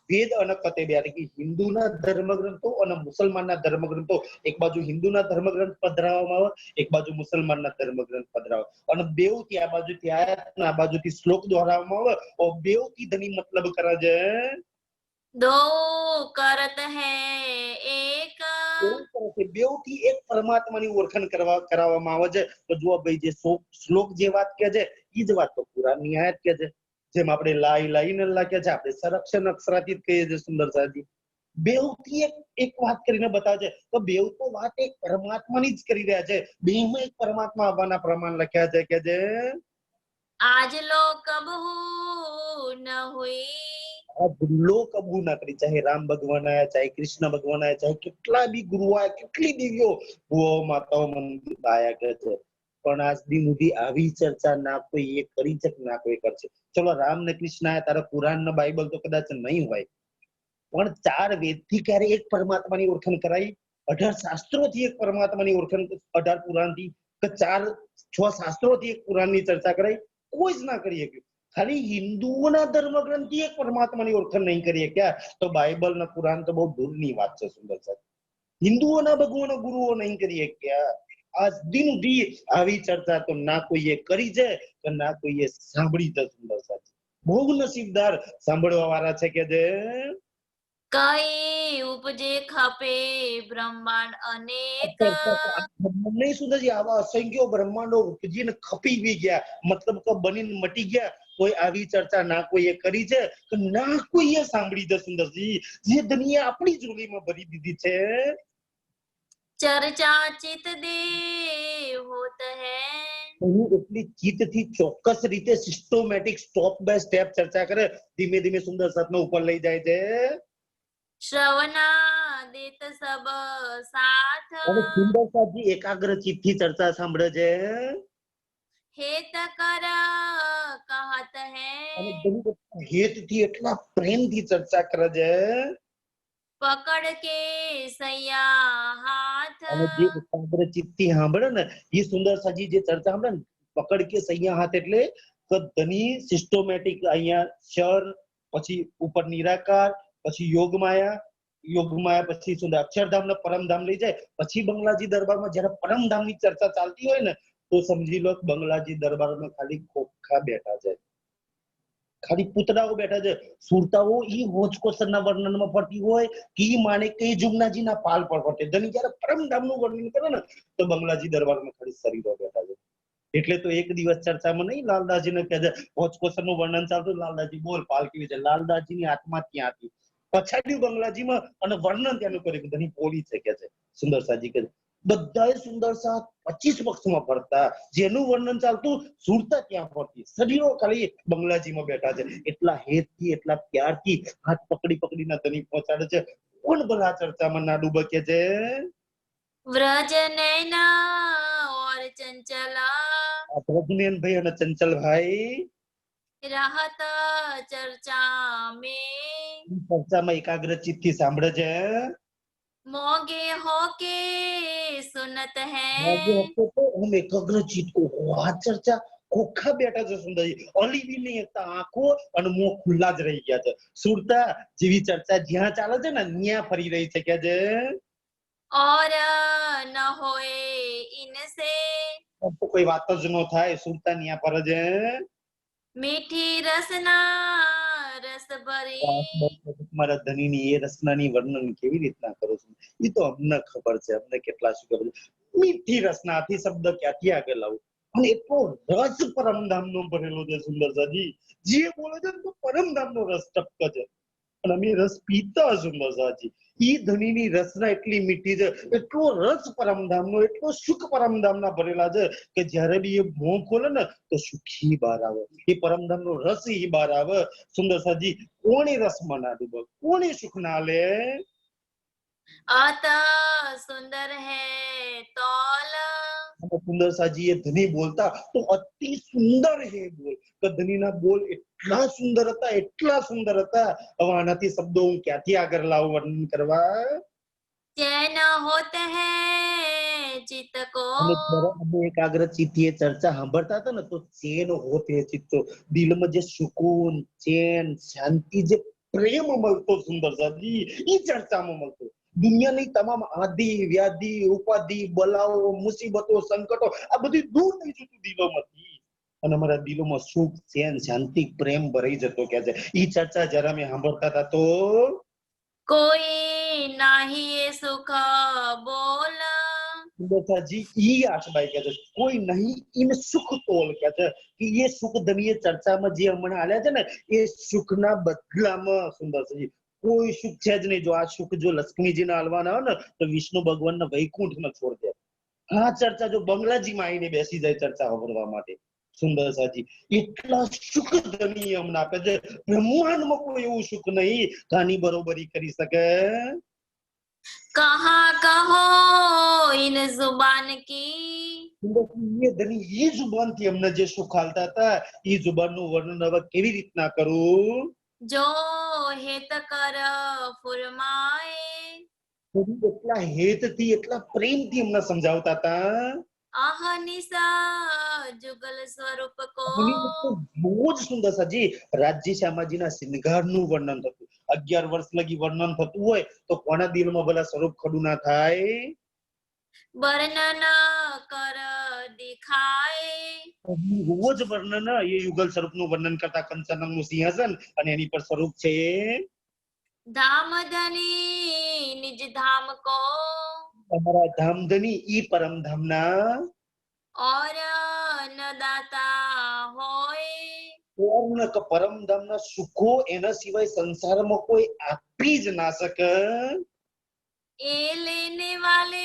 વેદ અને કતેબ એટલે કે હિન્દુના ધર્મગ્રંથો અને મુસલમાનના ધર્મગ્રંથો, એક બાજુ હિન્દુના ધર્મગ્રંથ પધરાવવામાં આવે, એક બાજુ મુસલમાનના ધર્મગ્રંથ પધરાવે, અને બેવથી આ બાજુથી આયાત આ બાજુથી શ્લોક દોહરાવવામાં આવે, બેવથી ધણી મતલબ કરે છે. दो करत है एक બેવથી એક પરમાત્માની ઓળખાણ કરાવવામાં આવે છે. તો જુઓ ભાઈ, જે શ્લોક જે વાત કે છે એ જ વાત તો કુરાનની આયાત કે છે. જેમ આપણે લા ઇલાહા ઇલ્લલ્લાહ કે છે, આપણે સંરક્ષણ અક્ષરાતીત કહીએ છીએ. સુંદર સાજી બેવથી એક વાત કરીને બતાવે છે. તો બેવ તો વાત એક પરમાત્માની જ કરી રહ્યા છે. બેમાં એક પરમાત્મા આવવાના પ્રમાણ લખ્યા છે કે છે आज लो कब न हुई આ ભૂલો કબૂ ના કરી. ચાહે રામ ભગવાન આયા, ચાહે કૃષ્ણ ભગવાન આયા, ચાહે કેટલા બી ગુરુ આયા, કેટલી દેવીઓ ભુવાઓ માતાઓ મંદિર આયા કે છે, પણ આજ દી સુધી આવી ચર્ચા ના કોઈ એ કરી છે ના કોઈ કરશે. ચલો રામ ને કૃષ્ણ આયા, તારા કુરાન ને બાઇબલ તો કદાચ નહીં હોય, પણ 4 વેદથી ક્યારે એક પરમાત્માની ઓળખાણ કરાઈ? 18 શાસ્ત્રોથી એક પરમાત્માની ઓળખાણ, 18 પુરાણથી કે 4-6 શાસ્ત્રોથી એક પુરાણની ચર્ચા કરાઈ? કોઈ જ ના કરી શક્યું. ખાલી હિન્દુઓના ધર્મગ્રંથિ એક પરમાત્માની ઓળખાણ નહીં કરીએ ક્યાં, તો બાઇબલ ને કુરાન તો બહુ દૂરની વાત છે સુંદર સાહેબ. હિન્દુઓના ભગવાન ગુરુઓ નહીં કરીએ ક્યાં. આજ દિન સુધી આવી ચર્ચા તો ના કોઈએ કરી છે કે ના કોઈએ સાંભળી છે સુંદર સાહેબ. બહુ નસીબદાર સાંભળવા વાળા છે કે જે કઈ ઉપજે ખપે બ્રહ્માંડ અનેક નહીં સુંદરજી, આવા અસંખ્ય બ્રહ્માંડો ઉપજીને ખપી બી ગયા, મતલબ કે બનીને મટી ગયા. કોઈ આવી ચર્ચા ના કોઈએ કરી છે કે ના કોઈએ સાંભળી છે સુંદરજી. જે દુનિયા આપણી જોડીમાં ભરી દીધી છે, ચર્ચા ચિત દે હોત હૈ એની એટલી ચિત્તથી ચોક્કસ રીતે સિસ્ટમેટિક સ્ટેપ બાય સ્ટેપ ચર્ચા કરે, ધીમે ધીમે સુંદર સતનો ઉપર લઈ જાય છે. શ્રવના દેત સબ સાથ અને સુંદર સાથી એકાગ્ર ચિત્તથી ચર્ચા સાંભળે છે. હેત કર કહત અને હૈ હેતથી એટલા પ્રેમથી ચર્ચા કરે છે. પકડ કે સૈયા હાથ અને જે એકાગ્ર ચિત્તથી સાંભળે ને, એ સુંદર સાજી જે ચર્ચા સાંભળે ને, પકડ કે સૈયા હાથ એટલે કે ધની સિસ્ટમેટિક અહીંયા ક્ષર, પછી ઉપર નિરાકાર, પછી યોગમાયા પછી સુંદર અક્ષરધામ ને પરમધામ લઈ જાય. પછી બંગલાજી દરબારમાં જયારે પરમધામની ચર્ચા ચાલતી હોય ને, તો સમજી લો બંગલાજી દરબારમાં ખાલી ખોખા બેઠા છે, ખાલી પૂતળાઓ બેઠા છે. સુરતાઓ ઈ હોચકોસરના વર્ણનમાં પડતી હોય કે ઈ માને કઈ જુમનાજીના પાલ પર પડે. ધની જયારે પરમધામનું વર્ણન કરે ને, તો બંગલાજી દરબારમાં ખાલી શરીરો બેઠા છે. એટલે તો એક દિવસ ચર્ચામાં નહીં લાલદાસજીને કહે છે, હોચકોસરનું વર્ણન ચાલતું, લાલદાસજી બોલ પાલ કેવી છે. લાલદાસજીની આત્મા ત્યાં હતી, પછાડ્યું બંગલાજીમાં અને વર્ણન ત્યાંનું કર્યું. ધની પોલી છે કે છે સુંદર સાજી કે બધાએ સુંદર સા 25 પક્ષમાં ફરતા, જેનું વર્ણન ચાલતું સુરતા ત્યાં ફરતી, શરીરો ખાલી બંગલાજીમાં બેઠા છે. એટલા હેતથી એટલા પ્યારથી હાથ પકડી પકડીને ધની પહોંચાડે છે. કોણ ભલા ચર્ચામાં ના ડૂબકે છે? વ્રજ નૈના ઓર ચંચલા પ્રજ્ઞાનભાઈ અને ચંચલભાઈ રહત ચર્ચા में ચર્ચામાં એકાગ્ર ચિત્તથી સાંભળે છે. મોગે હોકે સુનત આજે હૈ હશે તો હું એકાગ્ર ચિત્ત કો આ ચર્ચા ખોખા બેઠા છે સુંદરજી, અલીવી નહીં એકતા આંખો અને મોં ખુલ્લા જ રહી ગયા છે. સુરતા જેવી ચર્ચા જ્યાં ચાલે છે ને ત્યાં ફરી રહી છે કે છે. और न होए इनसे તો કોઈ વાત જ ન થાય. સુરતા ત્યાં પર છે. मीठी रसना रस भरी મારા ધનીની એ રસનાની વર્ણન કેવી રીતના કરો છો, એ તો અમને ખબર છે. અમને કેટલા શું ખબર છે. મીઠી રસનાથી શબ્દ ક્યાંથી આગળ લાવું, અને એટલો રસ પરમધામનો ભરેલો છે સુંદરસાજી. જે બોલે છે ને તો પરમધામનો રસ ટપકે છે, અને અમે રસ પીતા સુંદરસાજી. ઈ ધનીની રસના એટલી મીઠી છે, એટલો રસ પરમધામનો, એટલો સુખ પરમધામના ભરેલા છે કે જ્યારે બી એ મોં ખોલે ને તો સુખી બહાર આવે. એ પરમધામનો રસ ઈ બહાર આવે સુંદરસાજી. કોણે રસમાં ના ડૂબે, કોણે સુખ ના લે? अत सुंदर है तौल સુંદરસાજી એ ધની બોલતા તો અતિ સુંદર હે બોલ, તો ધનીના બોલ એટલા સુંદર હતા, એટલા સુંદર હતા. હવે આનાથી શબ્દો હું ક્યાંથી આગળ લાવું વર્ણન કરવા? चैन होते हैं चित्त को અને જ્યારે અમે એકાગ્ર ચિત્તથી એ ચર્ચા સાંભળતા હતા ને, તો ચેન હોતે ચિત્તો, દિલમાં જે સુકૂન, ચેન, શાંતિ, જે પ્રેમ મળતો સુંદરસાજી, એ ચર્ચામાં મળતો. દુનિયાની તમામ આદિ વ્યાધિ ઉપાધિ બલાઓ મુસીબતો સંકટો આ બધી દૂર થઈ જતું દિલોમાંથી, અને અમારા દિલોમાં સુખ ચેન શાંતિ પ્રેમ ભરાઈ જતો કે છે. એ ચર્ચા જયારે અમે સાંભળતા હતા તો कोई नाही ये सुख बोल સુંદરસાજી ઈ આઠબાઈ કે છે, કોઈ નહીં ઇન સુખ તોલ કે છે કે એ સુખ ધનીય ચર્ચામાં જે હમણાં આલ્યા છે ને, એ સુખના બદલામાં સુંદરસાજી કોઈ સુખ છે જ નહીં. જો આ સુખ જો લક્ષ્મીજીને આલવાના હોય ને, તો વિષ્ણુ ભગવાનને વૈકુંઠમાં છોડ દે. આ ચર્ચા જો બંગલાજીમાં આવીને બેસી જાય ચર્ચા સાંભળવા માટે સુંદરસાજી, એટલા સુખ ધની અમને આપે છે. બ્રહ્માંડમાં કોઈ એવું સુખ નહીં કાની બરોબરી કરી શકે. कहाँ कहो इन जुबान की એ ધની એ જુબાનથી અમને જે સુખ હાલતા હતા, એ જુબાનનું વર્ણન હવે કેવી રીતના કરું? जो हेत कर फुरमाए એટલા હેતથી એટલા પ્રેમથી અમને સમજાવતા હતા. अहनिशा जुगल स्वरूप को આની અંદર બહુ જ સુંદર છે જી. રાજજી શ્યામાજીના શ્રૃંગારનું વર્ણન થતું, 11 વર્ષ લગી વર્ણન થતું હોય તો કોના દિલમાં ભલા સ્વરૂપ ખડું ના થાય? वर्णन कर दिखाए બહુ જ વર્ણન એ યુગલ સ્વરૂપનું વર્ણન કરતા કંચનનું સિંહાસન અને એની પર સ્વરૂપ છે धाम धनी निज धाम को તમારા ધામધની ઈ પરમધામના और न दाता होए પૂર્ણ પરમધામના સુખો એના સિવાય સંસારમાં કોઈ આપી જ ના શકે. ए लेने वाले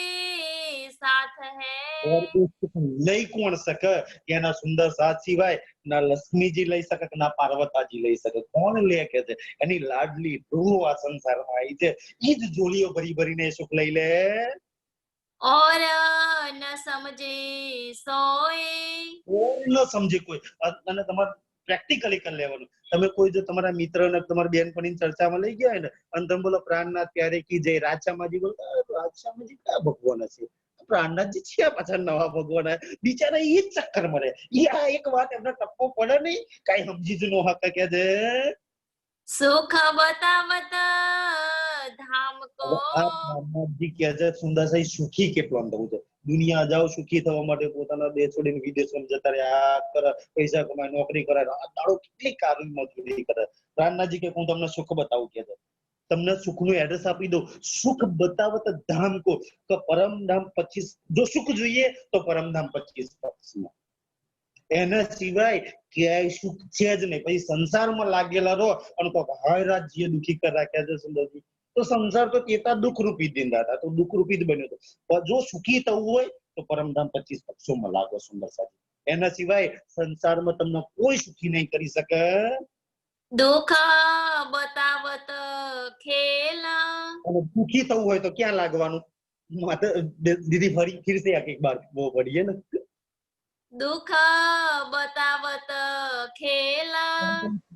साथ है और એ સુખ લઈ કોણ શકે? એના સુંદર સાથ સિવાય ના લક્ષ્મીજી લઈ શકે કે ના પાર્વતાજી લઈ શકે. કોણ લે કે છે? એની લાડલી ડોહો આ સંસારમાં આવી છે, ઈ જ જોડીઓ ભરી ભરીને સુખ લઈ લે. और न समझे सोए કોઈ ન સમજે કોઈ. અને તમારે પ્રેક્ટિકલી કરી લેવાનું. તમે કોઈ જો તમારા મિત્ર ને તમારી બેનપણીની ચર્ચામાં લઈ ગયા હોય ને અને તમે બોલો પ્રાણનાથ પ્યારે કી જય, રાજામાજી બોલો રાજામાજી કયા ભગવાન છે? પ્રાણનાથજી છે પાછા નવા ભગવાન. બિચારા ઈ જ ચક્કર મરે. ઈ આ એક વાત એમને ટપ્પો પડે નહીં, કઈ સમજી જ નો હક કે છે. सुख बतावत धाम को આ પ્રાણનાથજી કહે છે સુંદર સાઈ સુખી કેટલો થવું છે. દુનિયા જાઓ સુખી થવા માટે પોતાના દેશ છોડીને વિદેશમાં જતા રહ્યા કરે, પૈસા કમાય, નોકરી કરે, રાત દાડો કેટલી કાળી મજૂરી કરે. પ્રાણનાથજી કે હું તમને સુખ બતાવું કે છે. તમને સુખનું એડ્રેસ આપી દઉં. સુખ બતાવત ધામ કો તો પરમધામ 25. જો સુખ જોઈએ તો પરમધામ 25 એના સિવાય ક્યાંય સુખ છે જ નહીં. પછી સંસારમાં લાગેલા રહો અને તો હાય રાજ્ય દુખી કરી રાખ્યા છે સુંદરજી. તો સંસાર તો કેતા દુઃખ રૂપી દિન દાતા તો દુઃખ રૂપી જ બન્યો હતો. પણ જો સુખી થવું હોય તો પરમધામ 25 પક્ષોમાં લાગો સુંદર સાથી. એના સિવાય સંસારમાં તમને કોઈ સુખી નહીં કરી શકે. दुख बतावत खेला અને દુખી થવું હોય તો ક્યાં લાગવાનું? દીદી ફરી ફિર से एक बार वो पढ़िए ना. दुख बतावत खेला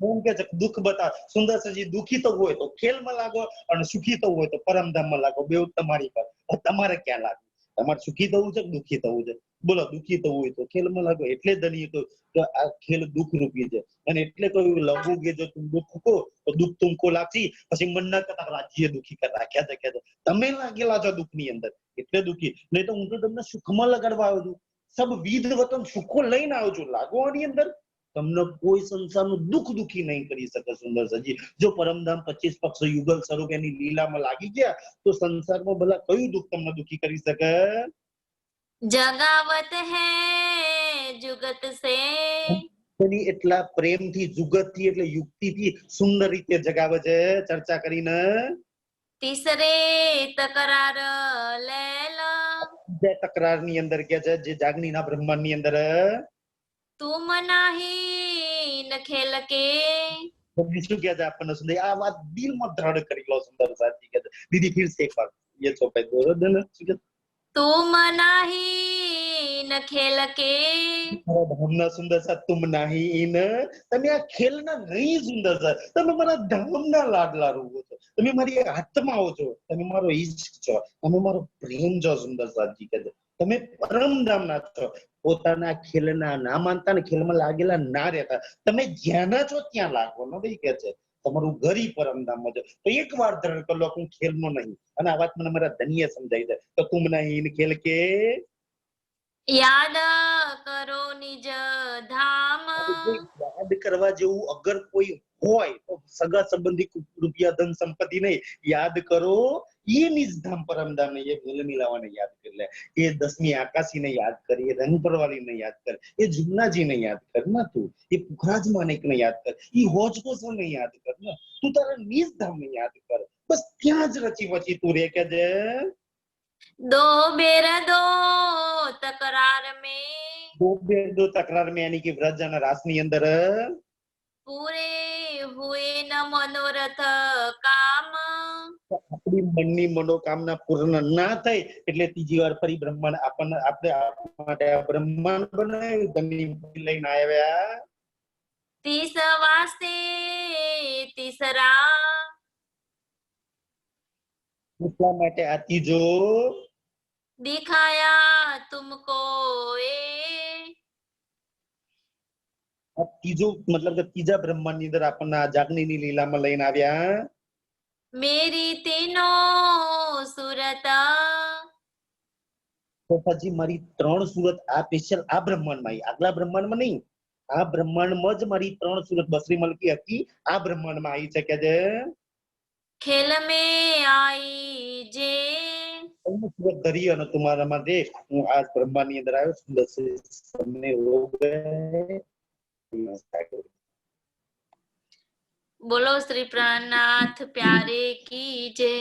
એમ કે છે દુઃખ બતા સુંદર સજી. દુખી થવું હોય તો ખેલમાં લાગો અને સુખી થવું હોય તો પરમધામમાં લાગો. બેઉ તમારી પર. તમારે ક્યાં લાગવું? તમારે સુખી થવું છે કે દુખી થવું છે? બોલો દુખી થવું હોય તો ખેલમાં લાગો. એટલે ધની તો આ ખેલ દુઃખ રૂપી છે. અને એટલે તો લગોગે જો તું દુઃખ કો તો દુઃખ તુમકો લાગશે. પછી મન ના કરતા રાજ્ય દુઃખી કરી રાખ્યા છે કે તમે લાગેલા છો દુઃખની અંદર એટલે દુઃખી. નહીં તો હું તો તમને સુખમાં લગાડવા આવ્યો છું. સબ વિધ વતન સુખો લઈને આવ્યો છું. લાગો આની અંદર. તમને કોઈ સંસારનું દુઃખ દુઃખી નહીં કરી શકે સુંદર સજી. જો પરમધામ 25 પક્ષ યુગલ સ્વરૂપ એની લીલામાં લાગી ગયા તો સંસારમાં ભલા કયું દુઃખ તમને દુઃખી કરી શકે? जगावत है जुगत से એની એટલા પ્રેમથી જુગતથી એટલે યુક્તિથી સુંદર રીતે જગાવે છે ચર્ચા કરીને. तीसरे तकरार लैला જે તકરારની અંદર કે છે જે જાગણીના બ્રહ્માંડની અંદર तुम नाही न खेल के તમને શું કહે છે આપણને સુંદર? આ વાત દિલમાં દ્રઢ કરી લો સુંદર સાથી કે છે. દીદી ફિર સે એક બાર ये ચોપાઈ દો દે ને. तुम नाही न खेल के ધામના સુંદર સાથ તુમ નહીં ઈન. તમે આ ખેલના નહીં સુંદર સાથ. તમે મારા ધામના લાડલા રૂપો છો. તમે મારી આત્માઓ છો. તમે મારો ઈશ્ક છો. તમે મારો પ્રેમ છો સુંદર સાથજી કે છે. તમે પરમધામના છો. પોતાના ખેલના ના માનતા ને ખેલમાં લાગેલા ના રહેતા. તમે જ્યાંના છો ત્યાં લાગો નથી કે છે. તમારું ઘરી પરમધામમાં છે. તો એક વાર ધરણ કરી લો હું ખેલનો નહીં. અને આ વાત મને મારા ધન્ય સમજાઈ જાય તો તુમ નહીં ખેલ કે याद करो निज धाम યાદ કરવા જેવું અગર કોઈ હોય તો સગા સંબંધી રૂપિયા ધન સંપત્તિ નહીં. યાદ કરો એ નિજધામ પરમધામ ને એ મેલ મિલાવાને યાદ કરી લે. એ 10મી આકાશીને યાદ કરી, એ રંગપરવાળીને યાદ કર, એ જુમનાજીને યાદ કર ને તું. એ પુખરાજ માણેકને યાદ કર, એ હોજકોસને યાદ કર ને તું. તારા નિજધામને યાદ કર. બસ ત્યાં જ રચી વચી તું રે કે છે. दो बेर दो तकरार में દો તકરાર में यानी कि વ્રજ અને રાસની અંદર पूरे हुए न मनोरथ काम આપણી મનની મનોકામના પૂર્ણ ના થઈ એટલે ત્રીજી વાર ફરી બ્રહ્માંડ આપણને આપણે માટે બ્રહ્માંડ બનાવ્યું. ધની લઈને આવ્યા. तीस वास्ते तीसरा એટલા માટે આ ત્રીજો दिखाया तुमको ए આ ત્રીજો મતલબ કે ત્રીજા બ્રહ્માંડ ની અંદર આપણને આ જાગનીની લીલામાં લઈને આવ્યા मेरी तीनों सूरत પોતાજી મારી ત્રણ સુરત આ સ્પેશિયલ આ બ્રહ્માંડમાં આવી આગલા બ્રહ્માંડમાં નહીં આ બ્રહ્માંડમાં જ મારી ત્રણ સુરત બસરી મલકી હતી આ બ્રહ્માંડમાં આવી છે કે જે खेल में आई जे સુરત ધરી અને તમારા માટે હું આ બ્રહ્માંડની અંદર આવ્યો સુંદર સે સમને હો ગયે बोलो श्री प्राणनाथ प्यारे की जय।